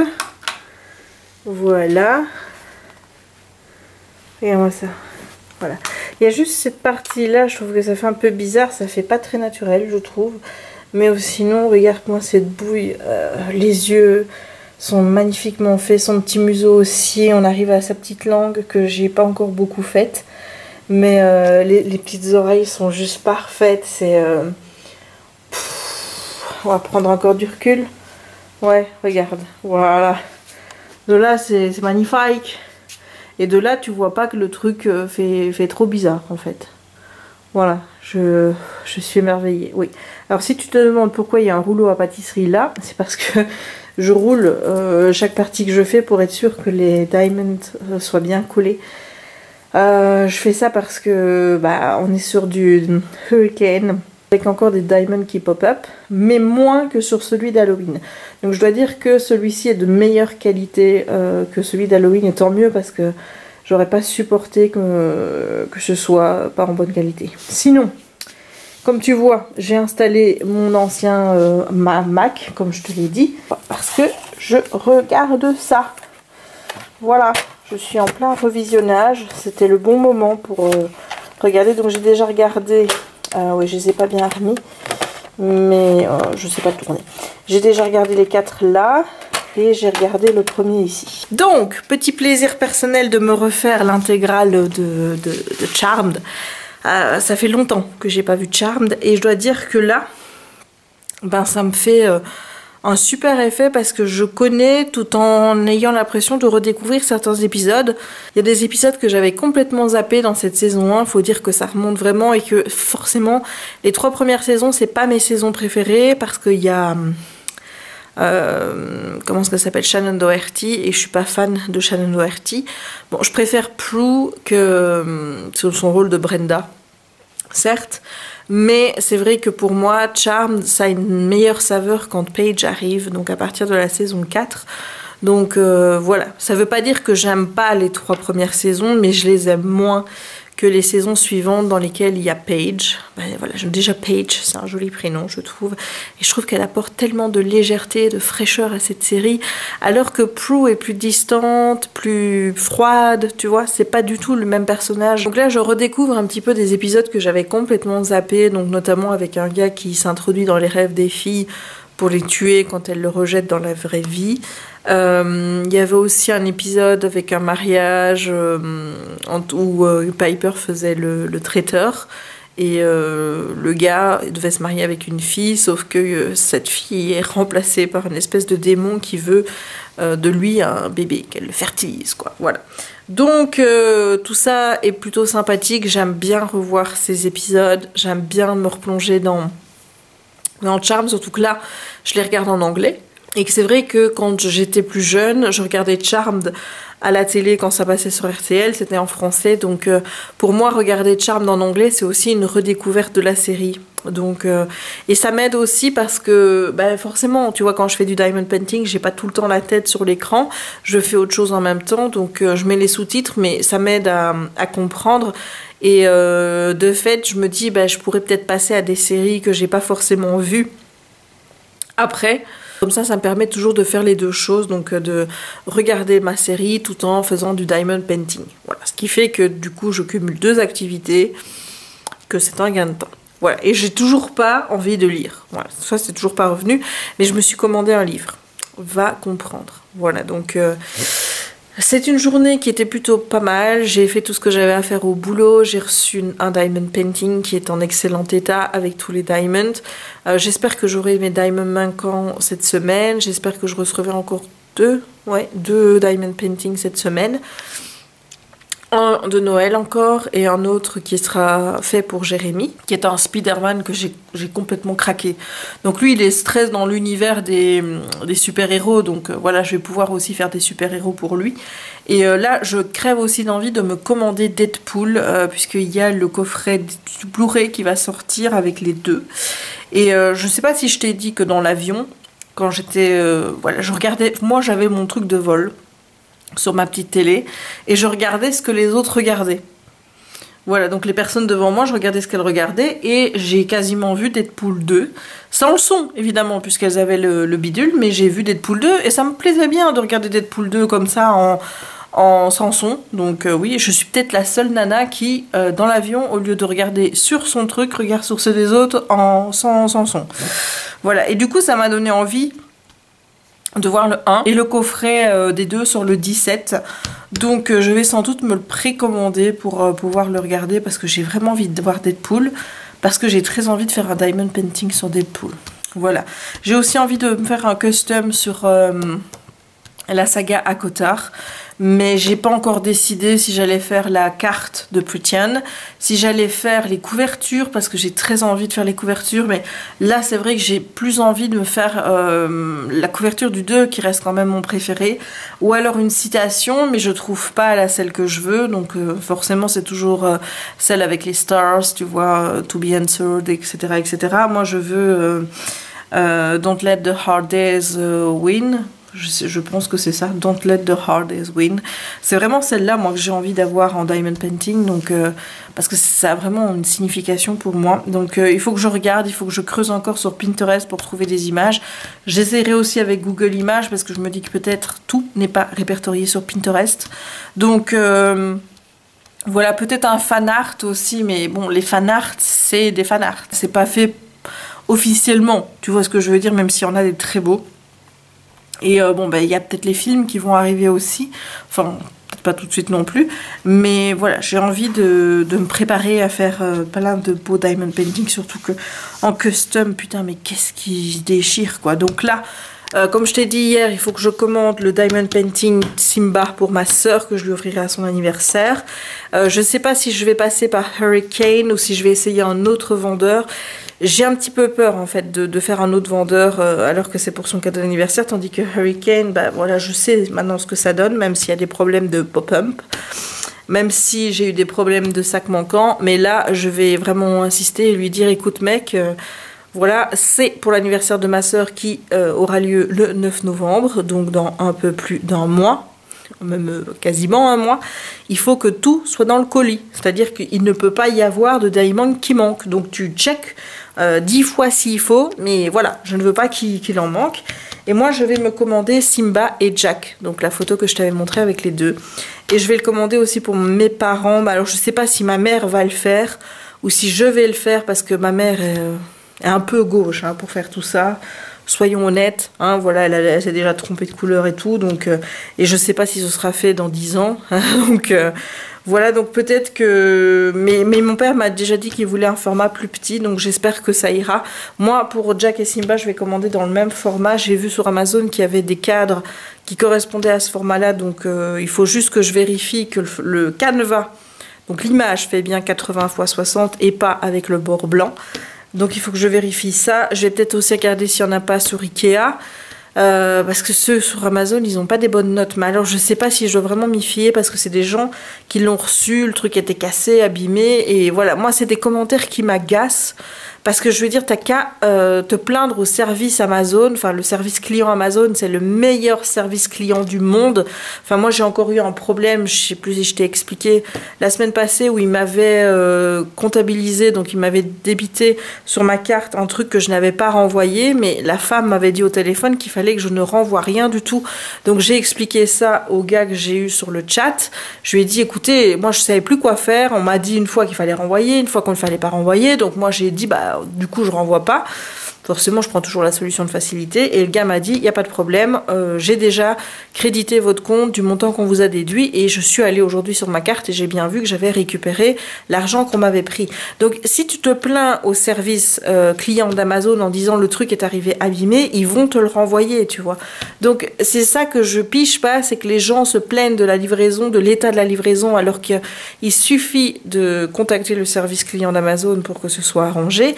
Voilà. Regarde-moi ça. Voilà. Il y a juste cette partie-là, je trouve que ça fait un peu bizarre. Ça fait pas très naturel, je trouve. Mais sinon, regarde-moi cette bouille. Les yeux sont magnifiquement faits. Son petit museau aussi. On arrive à sa petite langue que j'ai pas encore beaucoup faite. Mais les petites oreilles sont juste parfaites. On va prendre encore du recul. Ouais, regarde. Voilà. De là, c'est magnifique. Et de là, tu vois pas que le truc fait trop bizarre, en fait. Voilà, je suis émerveillée. Oui. Alors, si tu te demandes pourquoi il y a un rouleau à pâtisserie là, c'est parce que je roule chaque partie que je fais pour être sûre que les diamonds soient bien collés. Je fais ça parce que on est sur du Hurricane avec encore des diamonds qui pop-up, mais moins que sur celui d'Halloween. Donc je dois dire que celui-ci est de meilleure qualité que celui d'Halloween, et tant mieux parce que j'aurais pas supporté que ce soit pas en bonne qualité. Sinon, comme tu vois, j'ai installé mon ancien Mac, comme je te l'ai dit, parce que je regarde ça. Voilà, je suis en plein revisionnage. C'était le bon moment pour regarder. Donc j'ai déjà regardé. Oui, je les ai pas bien remis, mais je sais pas tourner. J'ai déjà regardé les 4 là. Et j'ai regardé le premier ici. Donc, petit plaisir personnel de me refaire l'intégrale de Charmed. Ça fait longtemps que j'ai pas vu Charmed. Et je dois dire que là, ça me fait un super effet parce que je connais tout en ayant l'impression de redécouvrir certains épisodes. Il y a des épisodes que j'avais complètement zappés dans cette saison 1. Faut dire que ça remonte vraiment et que forcément, les 3 premières saisons, c'est pas mes saisons préférées parce qu'il y a... comment ça s'appelle, Shannon Doherty, et je suis pas fan de Shannon Doherty. Bon, je préfère Prue que son rôle de Brenda, certes, mais c'est vrai que pour moi Charmed, ça a une meilleure saveur quand Paige arrive, donc à partir de la saison 4. Donc voilà, ça veut pas dire que j'aime pas les 3 premières saisons, mais je les aime moins que les saisons suivantes dans lesquelles il y a Paige. Voilà, déjà Paige, c'est un joli prénom, je trouve. Et je trouve qu'elle apporte tellement de légèreté, de fraîcheur à cette série, alors que Prue est plus distante, plus froide, tu vois, c'est pas du tout le même personnage. Donc là, je redécouvre un petit peu des épisodes que j'avais complètement zappés, donc notamment avec un gars qui s'introduit dans les rêves des filles pour les tuer quand elles le rejettent dans la vraie vie. Il y avait aussi un épisode avec un mariage où Piper faisait le traiteur et le gars devait se marier avec une fille, sauf que cette fille est remplacée par une espèce de démon qui veut de lui un bébé, qu'elle le fertilise, quoi. Voilà. Donc tout ça est plutôt sympathique, j'aime bien revoir ces épisodes, j'aime bien me replonger dans Charmed, surtout que là je les regarde en anglais. Et que c'est vrai que quand j'étais plus jeune, je regardais Charmed à la télé quand ça passait sur RTL, c'était en français. Donc pour moi, regarder Charmed en anglais, c'est aussi une redécouverte de la série. Donc et ça m'aide aussi parce que forcément, tu vois, quand je fais du diamond painting, j'ai pas tout le temps la tête sur l'écran, je fais autre chose en même temps, donc je mets les sous-titres, mais ça m'aide à comprendre. Et de fait, je me dis, je pourrais peut-être passer à des séries que j'ai pas forcément vues après. Comme ça me permet toujours de faire les deux choses, donc de regarder ma série tout en faisant du diamond painting. Voilà, ce qui fait que du coup, je cumule deux activités, que c'est un gain de temps. Voilà, et j'ai toujours pas envie de lire. Voilà, ça c'est toujours pas revenu, mais je me suis commandé un livre. Va comprendre. Voilà, donc c'est une journée qui était plutôt pas mal. J'ai fait tout ce que j'avais à faire au boulot. J'ai reçu un diamond painting qui est en excellent état avec tous les diamonds. J'espère que j'aurai mes diamonds manquants cette semaine. J'espère que je recevrai encore deux diamond paintings cette semaine. Un de Noël encore et un autre qui sera fait pour Jérémy, qui est un Spider-Man que j'ai complètement craqué. Donc lui, il est stress dans l'univers des super-héros, donc voilà, je vais pouvoir aussi faire des super-héros pour lui. Et là, je crève aussi d'envie de me commander Deadpool, puisqu'il y a le coffret du Blu-ray qui va sortir avec les deux. Et je sais pas si je t'ai dit que dans l'avion, quand j'étais... voilà, je regardais... Moi, j'avais mon truc de vol sur ma petite télé et je regardais ce que les autres regardaient. Voilà, donc les personnes devant moi, je regardais ce qu'elles regardaient et j'ai quasiment vu Deadpool 2, sans le son évidemment puisqu'elles avaient le bidule, mais j'ai vu Deadpool 2 et ça me plaisait bien de regarder Deadpool 2 comme ça sans son. Donc oui, je suis peut-être la seule nana qui dans l'avion, au lieu de regarder sur son truc, regarde sur ceux des autres sans son. Voilà, et du coup ça m'a donné envie de voir le 1 et le coffret des deux sur le 17. Donc je vais sans doute me le précommander pour pouvoir le regarder parce que j'ai vraiment envie de voir Deadpool, parce que j'ai très envie de faire un diamond painting sur Deadpool. Voilà. J'ai aussi envie de me faire un custom sur la saga ACOTAR, mais j'ai pas encore décidé si j'allais faire la carte de Prythian, si j'allais faire les couvertures, parce que j'ai très envie de faire les couvertures, mais là c'est vrai que j'ai plus envie de me faire la couverture du 2 qui reste quand même mon préféré, ou alors une citation, mais je trouve pas celle que je veux, donc forcément c'est toujours celle avec les stars, tu vois, to be answered, etc. etc. Moi je veux Don't let the hard days win. Je pense que c'est ça, Don't let the hard days win. C'est vraiment celle-là, moi, que j'ai envie d'avoir en diamond painting, donc parce que ça a vraiment une signification pour moi. Donc il faut que je regarde, il faut que je creuse encore sur Pinterest pour trouver des images. J'essaierai aussi avec Google Images, parce que je me dis que peut-être tout n'est pas répertorié sur Pinterest. Donc voilà, peut-être un fan art aussi, mais bon, les fan art, c'est des fan art. C'est pas fait officiellement, tu vois ce que je veux dire, même s'il y en a des très beaux. Et bon, il y a peut-être les films qui vont arriver aussi. Enfin, peut-être pas tout de suite non plus. Mais voilà, j'ai envie de me préparer à faire plein de beaux diamond painting. Surtout que en custom, putain, mais qu'est-ce qui déchire, quoi. Donc là, comme je t'ai dit hier, il faut que je commande le diamond painting Simba pour ma soeur, que je lui offrirai à son anniversaire. Je sais pas si je vais passer par Hurricane ou si je vais essayer un autre vendeur. J'ai un petit peu peur en fait de faire un autre vendeur alors que c'est pour son cadeau d'anniversaire, tandis que Hurricane, voilà, je sais maintenant ce que ça donne, même s'il y a des problèmes de pop-up, même si j'ai eu des problèmes de sac manquant, mais là je vais vraiment insister et lui dire écoute mec, voilà, c'est pour l'anniversaire de ma soeur qui aura lieu le 9 novembre, donc dans un peu plus d'un mois. Même quasiment un mois, il faut que tout soit dans le colis, c'est-à-dire qu'il ne peut pas y avoir de diamond qui manque, donc tu check 10 fois s'il faut, mais voilà, je ne veux pas qu'il en manque. Et moi je vais me commander Simba et Jack, donc la photo que je t'avais montrée avec les deux, et je vais le commander aussi pour mes parents. Alors je sais pas si ma mère va le faire ou si je vais le faire, parce que ma mère est un peu gauche pour faire tout ça. Soyons honnêtes, voilà, elle s'est déjà trompée de couleur et tout, donc et je sais pas si ce sera fait dans 10 ans, donc voilà, donc peut-être que... Mais mon père m'a déjà dit qu'il voulait un format plus petit, donc j'espère que ça ira. Moi, pour Jack et Simba, je vais commander dans le même format. J'ai vu sur Amazon qu'il y avait des cadres qui correspondaient à ce format-là, donc il faut juste que je vérifie que le canevas, donc l'image fait bien 80 x 60 et pas avec le bord blanc. Donc il faut que je vérifie ça. Je vais peut-être aussi regarder s'il n'y en a pas sur Ikea. parce que ceux sur Amazon, ils n'ont pas des bonnes notes. Mais alors, je sais pas si je dois vraiment m'y fier parce que c'est des gens qui l'ont reçu, le truc était cassé, abîmé. Et voilà, moi, c'est des commentaires qui m'agacent. Parce que je veux dire, t'as qu'à te plaindre au service Amazon. Enfin, le service client Amazon, c'est le meilleur service client du monde. Enfin, moi, j'ai encore eu un problème, je sais plus si je t'ai expliqué, la semaine passée où il m'avait comptabilisé, donc il m'avait débité sur ma carte un truc que je n'avais pas renvoyé, mais la femme m'avait dit au téléphone qu'il fallait que je ne renvoie rien du tout. Donc, j'ai expliqué ça au gars que j'ai eu sur le chat. Je lui ai dit, écoutez, moi, je savais plus quoi faire. On m'a dit une fois qu'il fallait renvoyer, une fois qu'on ne fallait pas renvoyer. Donc, moi, j'ai dit, bah, du coup je renvoie pas, forcément je prends toujours la solution de facilité, et le gars m'a dit il n'y a pas de problème, j'ai déjà crédité votre compte du montant qu'on vous a déduit, et je suis allée aujourd'hui sur ma carte et j'ai bien vu que j'avais récupéré l'argent qu'on m'avait pris. Donc si tu te plains au service client d'Amazon en disant le truc est arrivé abîmé, ils vont te le renvoyer, tu vois. Donc c'est ça que je piche pas, c'est que les gens se plaignent de la livraison, de l'état de la livraison, alors qu'il suffit de contacter le service client d'Amazon pour que ce soit arrangé.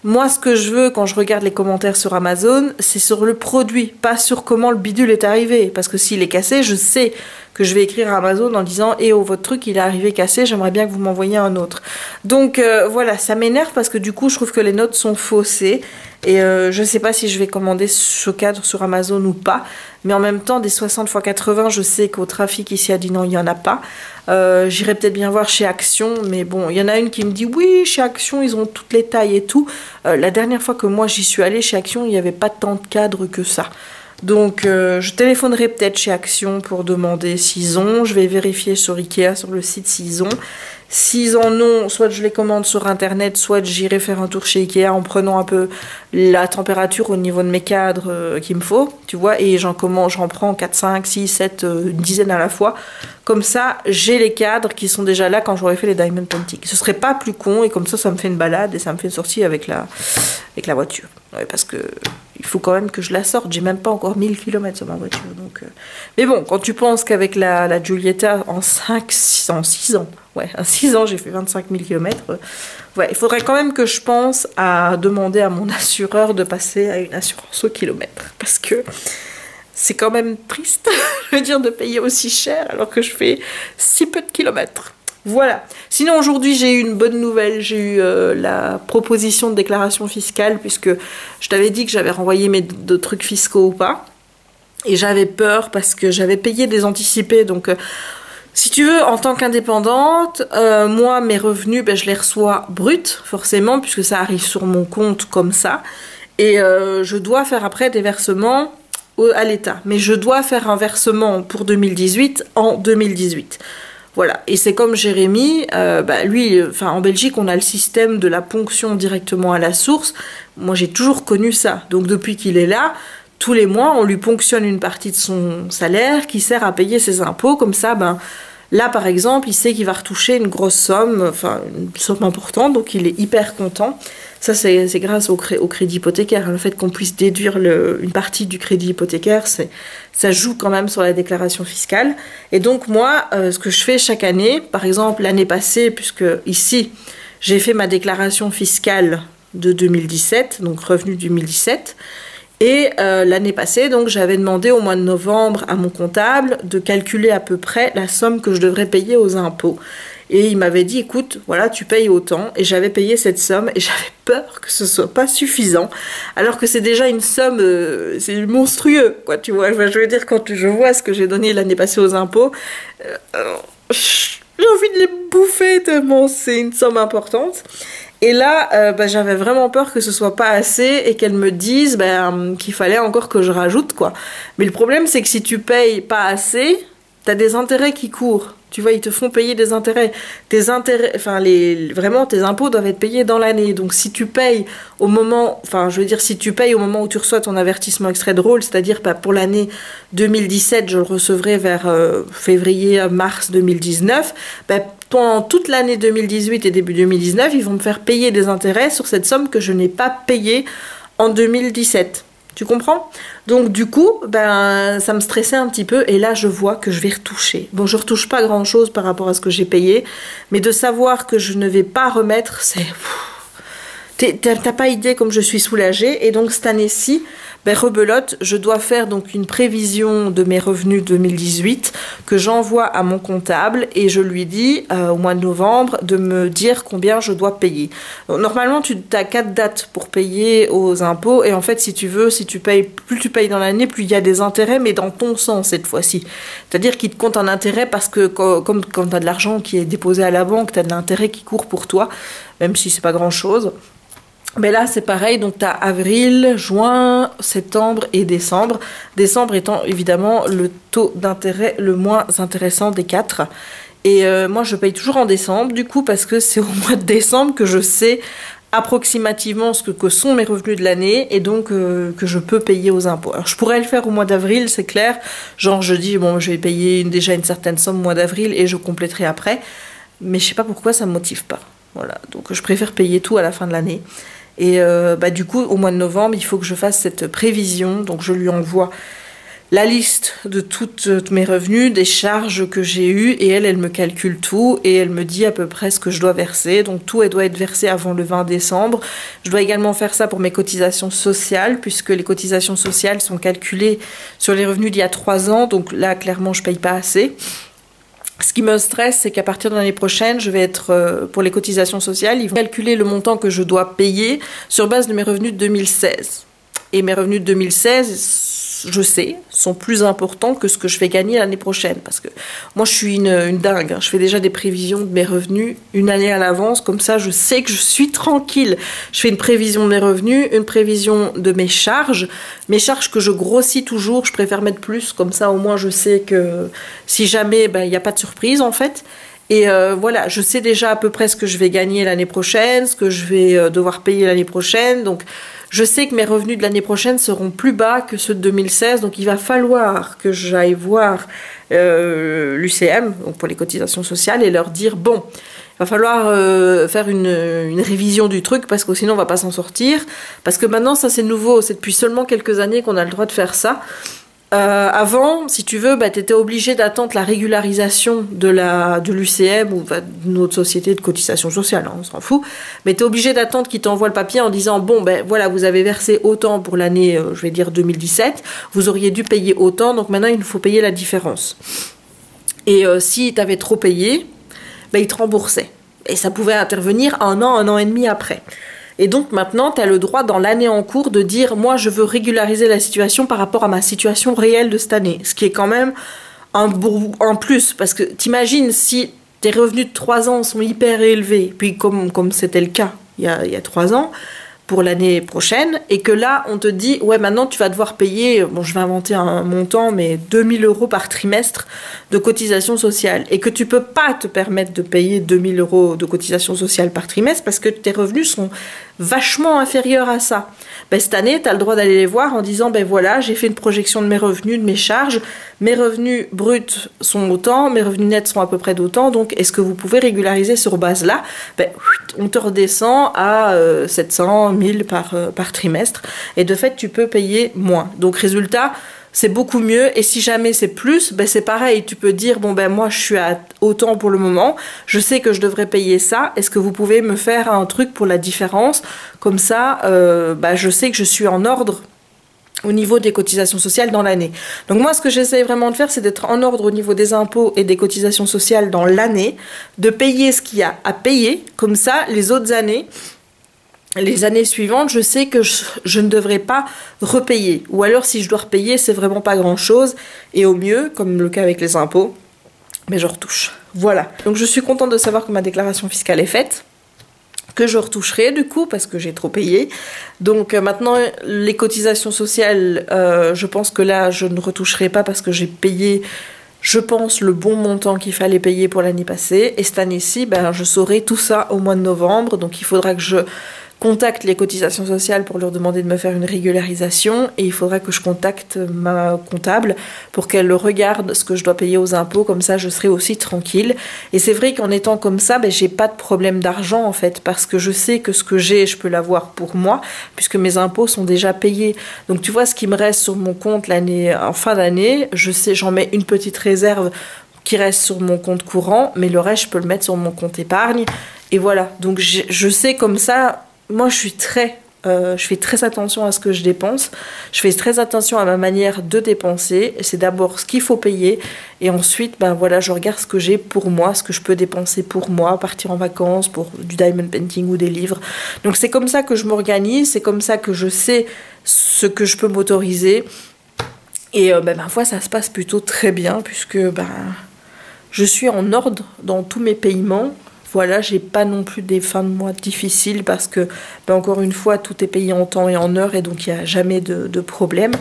Moi, ce que je veux quand je regarde les commentaires sur Amazon, c'est sur le produit, pas sur comment le bidule est arrivé. Parce que s'il est cassé, je sais que je vais écrire à Amazon en disant « Eh oh, votre truc, il est arrivé cassé, j'aimerais bien que vous m'envoyiez un autre. » Donc voilà, ça m'énerve parce que du coup, je trouve que les notes sont faussées. Et je sais pas si je vais commander ce cadre sur Amazon ou pas. Mais en même temps, des 60 x 80, je sais qu'au trafic ici à Dinan, il n'y en a pas. J'irai peut-être bien voir chez Action, mais bon, il y en a une qui me dit oui, chez Action, ils ont toutes les tailles et tout. La dernière fois que moi j'y suis allée chez Action, il n'y avait pas tant de cadres que ça. Donc je téléphonerai peut-être chez Action pour demander s'ils ont. Je vais vérifier sur Ikea, sur le site s'ils ont. S'ils en ont, soit je les commande sur internet, soit j'irai faire un tour chez Ikea en prenant un peu la température au niveau de mes cadres qu'il me faut, tu vois, et j'en prends 4, 5, 6, 7, une dizaine à la fois. Comme ça, j'ai les cadres qui sont déjà là quand j'aurai fait les diamond painting. Ce serait pas plus con, et comme ça me fait une balade et ça me fait une sortie avec la voiture. Ouais, parce que il faut quand même que je la sorte. J'ai même pas encore 1000 km sur ma voiture. Donc, mais bon, quand tu penses qu'avec la Giulietta, en 6 ans, ouais, en 6 ans, j'ai fait 25 000 km. Ouais, il faudrait quand même que je pense à demander à mon assureur de passer à une assurance au kilomètre. Parce que c'est quand même triste, je veux dire, de payer aussi cher alors que je fais si peu de kilomètres. Voilà. Sinon, aujourd'hui, j'ai eu une bonne nouvelle. J'ai eu la proposition de déclaration fiscale, puisque je t'avais dit que j'avais renvoyé mes trucs fiscaux ou pas. Et j'avais peur parce que j'avais payé des anticipés. Donc, si tu veux, en tant qu'indépendante, moi, mes revenus, ben, je les reçois bruts, forcément, puisque ça arrive sur mon compte comme ça. Et je dois faire après des versements à l'État. Mais je dois faire un versement pour 2018 en 2018. Voilà, et c'est comme Jérémy, lui, en Belgique, on a le système de la ponction directement à la source. Moi, j'ai toujours connu ça. Donc, depuis qu'il est là, tous les mois, on lui ponctionne une partie de son salaire qui sert à payer ses impôts. Comme ça, là, par exemple, il sait qu'il va retoucher une grosse somme, une somme importante, donc il est hyper content. Ça, c'est grâce au crédit hypothécaire. Le fait qu'on puisse déduire une partie du crédit hypothécaire, ça joue quand même sur la déclaration fiscale. Et donc, moi, ce que je fais chaque année, par exemple, l'année passée, puisque ici, j'ai fait ma déclaration fiscale de 2017, donc revenu 2017, et l'année passée, donc, j'avais demandé au mois de novembre à mon comptable de calculer à peu près la somme que je devrais payer aux impôts. Et il m'avait dit, écoute, voilà, tu payes autant. Et j'avais payé cette somme et j'avais peur que ce soit pas suffisant. Alors que c'est déjà une somme, c'est monstrueux, quoi, tu vois. Je veux dire, quand je vois ce que j'ai donné l'année passée aux impôts, j'ai envie de les bouffer tellement c'est une somme importante. Et là, j'avais vraiment peur que ce soit pas assez et qu'elle me dise qu'il fallait encore que je rajoute, quoi. Mais le problème, c'est que si tu payes pas assez, t'as des intérêts qui courent. Tu vois, ils te font payer des intérêts. Tes intérêts, vraiment, tes impôts doivent être payés dans l'année. Donc, si tu payes au moment, si tu payes au moment où tu reçois ton avertissement extrait de rôle, c'est-à-dire pour l'année 2017, je le recevrai vers février-mars 2019, pendant toute l'année 2018 et début 2019, ils vont me faire payer des intérêts sur cette somme que je n'ai pas payée en 2017. Tu comprends? Donc du coup, ça me stressait un petit peu et là je vois que je vais retoucher. Bon, je retouche pas grand chose par rapport à ce que j'ai payé, mais de savoir que je ne vais pas remettre, c'est... T'as pas idée comme je suis soulagée. Et donc cette année-ci, ben rebelote, je dois faire donc une prévision de mes revenus 2018 que j'envoie à mon comptable et je lui dis au mois de novembre de me dire combien je dois payer. Donc, normalement, tu as 4 dates pour payer aux impôts et en fait, si tu veux, plus tu payes dans l'année, plus il y a des intérêts, mais dans ton sens cette fois-ci. C'est-à-dire qu'ils te comptent un intérêt parce que comme quand tu as de l'argent qui est déposé à la banque, tu as de l'intérêt qui court pour toi, même si c'est pas grand-chose. Mais là, c'est pareil, donc tu as avril, juin, septembre et décembre. Décembre étant évidemment le taux d'intérêt le moins intéressant des 4. Et moi, je paye toujours en décembre, du coup, parce que c'est au mois de décembre que je sais approximativement ce que sont mes revenus de l'année et donc que je peux payer aux impôts. Alors, je pourrais le faire au mois d'avril, c'est clair. Genre, je dis, bon, je vais payer déjà une certaine somme au mois d'avril et je compléterai après. Mais je sais pas pourquoi ça me motive pas. Voilà, donc je préfère payer tout à la fin de l'année. Et du coup, au mois de novembre, il faut que je fasse cette prévision. Donc, je lui envoie la liste de toutes mes revenus, des charges que j'ai eues, et elle me calcule tout, et elle me dit à peu près ce que je dois verser. Donc, tout, elle doit être versé avant le 20 décembre. Je dois également faire ça pour mes cotisations sociales, puisque les cotisations sociales sont calculées sur les revenus d'il y a 3 ans. Donc là, clairement, je paye pas assez. Ce qui me stresse, c'est qu'à partir de l'année prochaine, je vais être, pour les cotisations sociales, ils vont calculer le montant que je dois payer sur base de mes revenus de 2016. Et mes revenus de 2016, je sais, sont plus importants que ce que je vais gagner l'année prochaine. Parce que moi, je suis une dingue. Hein. Je fais déjà des prévisions de mes revenus une année à l'avance. Comme ça, je sais que je suis tranquille. Je fais une prévision de mes revenus, une prévision de mes charges. Mes charges que je grossis toujours, je préfère mettre plus. Comme ça, au moins, je sais que si jamais, il n'y a pas de surprise, en fait. Et voilà, je sais déjà à peu près ce que je vais gagner l'année prochaine, ce que je vais devoir payer l'année prochaine. Donc, je sais que mes revenus de l'année prochaine seront plus bas que ceux de 2016. Donc, il va falloir que j'aille voir l'UCM, donc pour les cotisations sociales, et leur dire, bon, il va falloir faire une révision du truc parce que sinon, on va pas s'en sortir. Parce que maintenant, ça, c'est nouveau. C'est depuis seulement quelques années qu'on a le droit de faire ça. Avant, si tu veux, tu étais obligé d'attendre la régularisation de l'UCM ou d'une autre société de cotisation sociale, hein, on s'en fout, mais tu es obligé d'attendre qu'ils t'envoient le papier en disant bon, voilà, vous avez versé autant pour l'année, je vais dire 2017, vous auriez dû payer autant, donc maintenant il faut payer la différence. Et si tu avais trop payé, ils te remboursaient. Et ça pouvait intervenir un an et demi après. Et donc maintenant, tu as le droit dans l'année en cours de dire « moi, je veux régulariser la situation par rapport à ma situation réelle de cette année ». Ce qui est quand même un plus, parce que t'imagines si tes revenus de 3 ans sont hyper élevés, puis comme c'était le cas il y a 3 ans, pour l'année prochaine, et que là, on te dit, ouais, maintenant, tu vas devoir payer, bon, je vais inventer un montant, mais 2000 € par trimestre de cotisation sociale, et que tu peux pas te permettre de payer 2000 € de cotisation sociale par trimestre parce que tes revenus sont vachement inférieurs à ça. Cette année, tu as le droit d'aller les voir en disant, voilà, j'ai fait une projection de mes revenus, de mes charges, mes revenus bruts sont autant, mes revenus nets sont à peu près d'autant, donc est-ce que vous pouvez régulariser sur base-là? On te redescend à 700, 1000 par trimestre, et de fait, tu peux payer moins. Donc, résultat, c'est beaucoup mieux, et si jamais c'est plus, c'est pareil, tu peux dire, moi je suis à autant pour le moment, je sais que je devrais payer ça, est-ce que vous pouvez me faire un truc pour la différence? Comme ça, je sais que je suis en ordre au niveau des cotisations sociales dans l'année. Donc moi, ce que j'essaie vraiment de faire, c'est d'être en ordre au niveau des impôts et des cotisations sociales dans l'année, de payer ce qu'il y a à payer, comme ça, les autres années, les années suivantes, je sais que je ne devrais pas repayer. Ou alors, si je dois repayer, c'est vraiment pas grand-chose. Et au mieux, comme le cas avec les impôts, je retouche. Voilà. Donc, je suis contente de savoir que ma déclaration fiscale est faite, que je retoucherai du coup, parce que j'ai trop payé. Donc, maintenant, les cotisations sociales, je pense que là, je ne retoucherai pas parce que j'ai payé, je pense, le bon montant qu'il fallait payer pour l'année passée. Et cette année-ci, je saurai tout ça au mois de novembre. Donc, il faudra que je contacte les cotisations sociales pour leur demander de me faire une régularisation, et il faudra que je contacte ma comptable pour qu'elle regarde ce que je dois payer aux impôts, comme ça je serai aussi tranquille. Et c'est vrai qu'en étant comme ça, j'ai pas de problème d'argent en fait, parce que je sais que ce que j'ai, je peux l'avoir pour moi, puisque mes impôts sont déjà payés. Donc tu vois, ce qui me reste sur mon compte en fin d'année, je sais, j'en mets une petite réserve qui reste sur mon compte courant, mais le reste je peux le mettre sur mon compte épargne, et voilà. Donc je sais comme ça. Moi, je suis très Je fais très attention à ce que je dépense. Je fais très attention à ma manière de dépenser. C'est d'abord ce qu'il faut payer. Et ensuite, ben voilà, je regarde ce que j'ai pour moi, ce que je peux dépenser pour moi, partir en vacances, pour du diamond painting ou des livres. Donc c'est comme ça que je m'organise. C'est comme ça que je sais ce que je peux m'autoriser. Et ma foi, ça se passe plutôt très bien puisque je suis en ordre dans tous mes paiements. Voilà, j'ai pas non plus des fins de mois difficiles parce que, encore une fois, tout est payé en temps et en heure et donc il n'y a jamais de problème.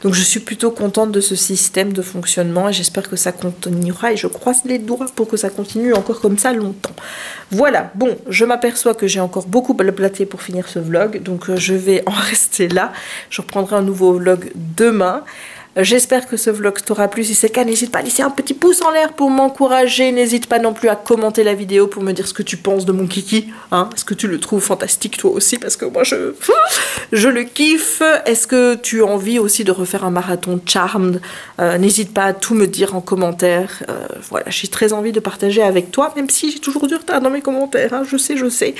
Donc je suis plutôt contente de ce système de fonctionnement et j'espère que ça continuera et je croise les doigts pour que ça continue encore comme ça longtemps. Voilà, bon, je m'aperçois que j'ai encore beaucoup blablaté pour finir ce vlog, donc je vais en rester là. Je reprendrai un nouveau vlog demain. J'espère que ce vlog t'aura plu. Si c'est le cas, n'hésite pas à laisser un petit pouce en l'air pour m'encourager. N'hésite pas non plus à commenter la vidéo pour me dire ce que tu penses de mon kiki. Hein? Est-ce que tu le trouves fantastique toi aussi? Parce que moi, je le kiffe. Est-ce que tu as envie aussi de refaire un marathon Charmed? N'hésite pas à tout me dire en commentaire. Voilà, j'ai très envie de partager avec toi, même si j'ai toujours du retard dans mes commentaires. Hein? Je sais.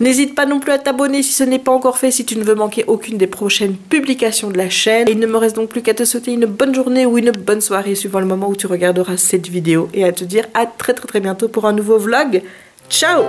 N'hésite pas non plus à t'abonner si ce n'est pas encore fait, si tu ne veux manquer aucune des prochaines publications de la chaîne. Et il ne me reste donc plus qu'à te souhaiter une bonne journée ou une bonne soirée suivant le moment où tu regarderas cette vidéo et à te dire à très bientôt pour un nouveau vlog. Ciao!